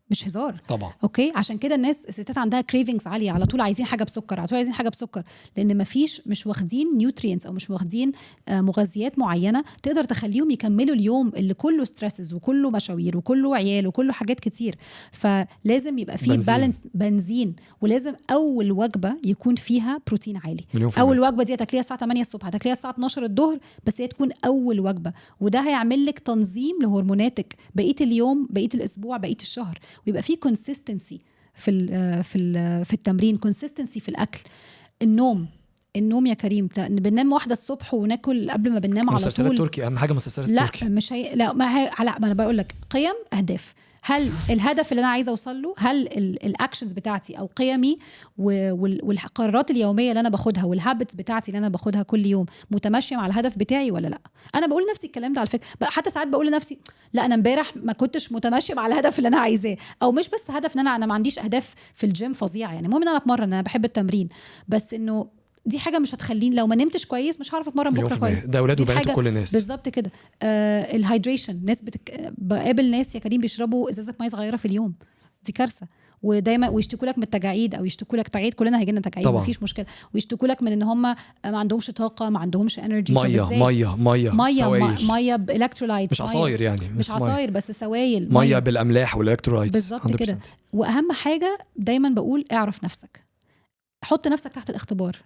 مش هزار طبعا. اوكي، عشان كده الستات عندها كريفنجز عاليه، على طول عايزين حاجه بسكر، على طول عايزين حاجه بسكر، لان مش واخدين نيوترينتس او مش واخدين مغذيات معينه تقدر تخليهم يكملوا اليوم اللي كله ستريسز وكله مشاوير وكله عيال وكله حاجات كتير. فلازم يبقى فيه بالانس بنزين، ولازم اول وجبه يكون فيها بروتين عالي. اول وجبه دي هتاكليها الساعه 8 الصبح، هتاكليها الساعه 12 الظهر، بس هي تكون اول وجبه، وده هيعمل لك تنظيم لهرموناتك بقيه اليوم بقيه الاسبوع بقيه الشهر، ويبقى فيه كونسيستنسي في التمرين، كونسيستنسي في الاكل، النوم يا كريم، بننام واحدة الصبح وناكل قبل ما بننام على طول. مسلسلات تركي اهم حاجه، مسلسلات لا تركي. مش هي، لا ما انا بقول لك قيم، اهداف. هل الهدف اللي انا عايزه اوصل له، هل الاكشنز بتاعتي او قيمي والقرارات اليوميه اللي انا باخدها والهابتس بتاعتي اللي انا باخدها كل يوم متماشيه مع الهدف بتاعي ولا لا؟ انا بقول لنفسي الكلام ده على فكره، حتى ساعات بقول لنفسي لا انا امبارح ما كنتش متماشيه مع الهدف اللي انا عايزاه، او مش بس هدف ان انا ما عنديش اهداف في الجيم فظيعه يعني، المهم ان انا اتمرن، انا بحب التمرين، بس انه دي حاجه مش هتخليني لو ما نمتش كويس مش هعرف اتمرن بكره كويس. ده اولاد وبنات وكل الناس بالظبط كده. الهايدريشن، ناس بقابل ناس يا كريم بيشربوا ازازه ميه صغيره في اليوم، دي كارثه. ودايما ويشتكوا لك من التجاعيد، او يشتكوا لك تجاعيد، كلنا هيجي لنا تجاعيد مفيش مشكله، ويشتكوا لك من ان هم ما عندهمش طاقه، ما عندهمش انرجي. ميه بالالكترولايتس، مش عصاير يعني، مش عصاير بس سوائل، ميه بالاملاح والالكترولايتس بالظبط كده. واهم حاجه دايما بقول اعرف نفسك، حط نفسك تحت الاختبار،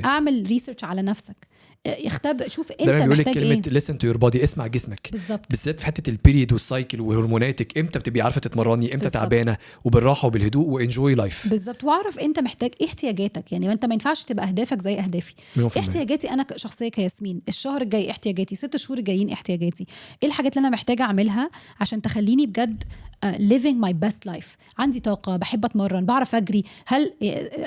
اعمل ريسيرش على نفسك، شوف انت محتاج ايه. كلمه listen to your body، اسمع جسمك بالظبط، بالذات في حته البيريد والسايكل وهرموناتك، امتى بتبقي عارفه تتمرني، امتى تعبانه، وبالراحه وبالهدوء وانجوي لايف. بالظبط، واعرف انت محتاج ايه احتياجاتك، يعني انت ما ينفعش تبقى اهدافك زي اهدافي. احتياجاتي انا شخصيه كياسمين، الشهر الجاي احتياجاتي، 6 شهور الجايين احتياجاتي، ايه الحاجات اللي انا محتاجه اعملها عشان تخليني بجد living my best life. عندي طاقه، بحب اتمرن، بعرف اجري، هل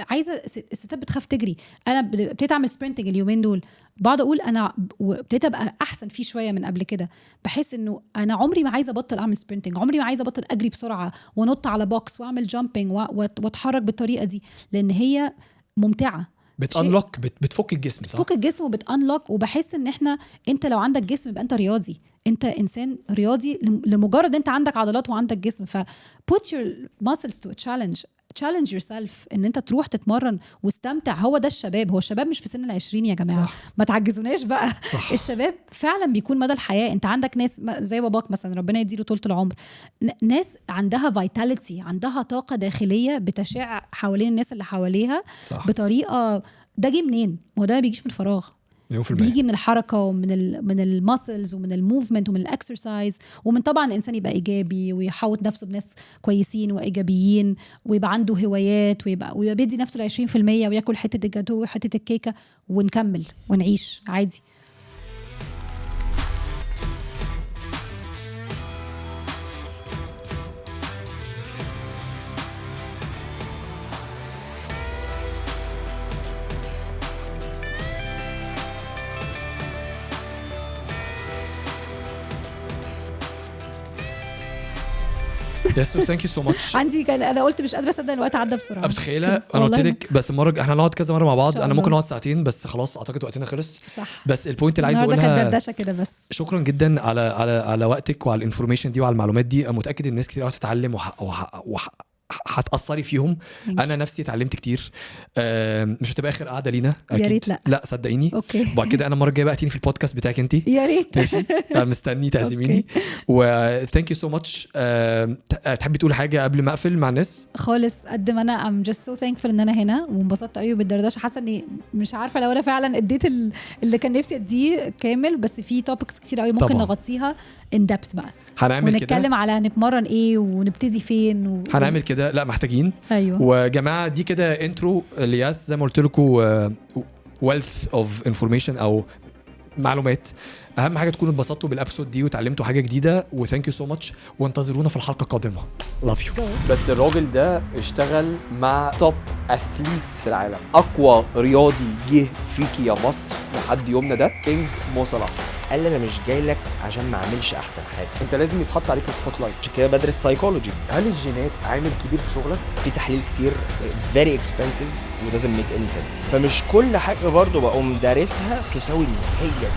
عايزه، الستات بتخاف تجري، انا ابتديت اعمل سبرنتنج اليومين دول، بقعد اقول انا ابتديت ابقى احسن فيه شويه من قبل كده، بحس انه انا عمري ما عايزه ابطل اعمل سبرنتنج، عمري ما عايزه ابطل اجري بسرعه ونط على بوكس واعمل جامبينج واتحرك بالطريقه دي، لان هي ممتعه، بتانلوك، بتفك الجسم، صح؟ بتفك الجسم وبتانلوك. وبحس ان انت لو عندك جسم يبقى انت رياضي، انت انسان رياضي لمجرد انت عندك عضلات وعندك جسم. ف put your muscles to a challenge yourself، ان انت تروح تتمرن واستمتع. هو ده الشباب، هو الشباب مش في سن 20 يا جماعه، صح. ما تعجزوناش بقى، صح. الشباب فعلا بيكون مدى الحياه. انت عندك ناس زي باباك مثلا، ربنا يديله طولة العمر، ناس عندها فيتاليتي، عندها طاقه داخليه بتشع حوالين الناس اللي حواليها، صح. بطريقه، ده جه منين؟ هو ده ما بيجيش من فراغ، بيجي من الحركه ومن الماسلز ومن الموفمنت ومن الاكسرسايز، ومن طبعا الانسان يبقى ايجابي ويحوط نفسه بناس كويسين وايجابيين، ويبقى عنده هوايات، ويبقى بيدي نفسه 20% وياكل حته الجاتو وحته الكيكه، ونكمل ونعيش عادي. يس ثانك يو سو ماتش. انا قلت مش قادره اصدق الوقت عدى بسرعه. متخيله انا قلت لك بس المره احنا هنقعد كذا مره مع بعض، انا ممكن نقعد ساعتين بس خلاص اعتقد وقتنا خلص، صح. بس البوينت اللي عايز اقولها دردشه كده بس، شكرا جدا على وقتك وعلى الانفورميشن دي وعلى المعلومات دي. انا متاكد الناس كتير قوي هتتعلم هتأثري فيهم. انا نفسي اتعلمت كتير. مش هتبقى اخر قعده لينا اكيد، يا ريت. لا صدقيني، اوكي. وبعد كده انا المره الجايه بقى تيجي في البودكاست بتاعك انت، يا ريت. ماشي، انا مستني تعزميني. و thank you so much. تحبي تقول حاجه قبل ما اقفل مع الناس؟ خالص، قد ما انا I'm just so thankful ان انا هنا، وانبسطت قوي بالدردشه. حاسه اني مش عارفه لو انا فعلا اديت اللي كان نفسي اديه كامل، بس في توبكس كتير قوي ممكن نغطيها in depth بقى. هنعمل كده، ونتكلم على نتمرن ايه ونبتدي فين هنعمل كده. لا محتاجين. ايوه. وجماعه دي كده انترو لياس، زي ما قلت لكم wealth of information او معلومات. اهم حاجه تكونوا اتبسطتوا بالابسود دي وتعلمتوا حاجه جديده. وثانك يو سو ماتش، وانتظرونا في الحلقه القادمه. لاف يو. بس الراجل ده اشتغل مع توب اثليتس في العالم، اقوى رياضي جه فيكي يا مصر لحد يومنا ده كينج مو صلاح. قال لي انا مش جاي لك عشان ما اعملش احسن حاجه، انت لازم يتحط عليك سبوت لايت. عشان كده بدرس سايكولوجي. هل الجينات عامل كبير في شغلك؟ في تحليل كتير very expensive و doesn't make any sense، فمش كل حاجه برضو بقوم دارسها تساوي هي دي.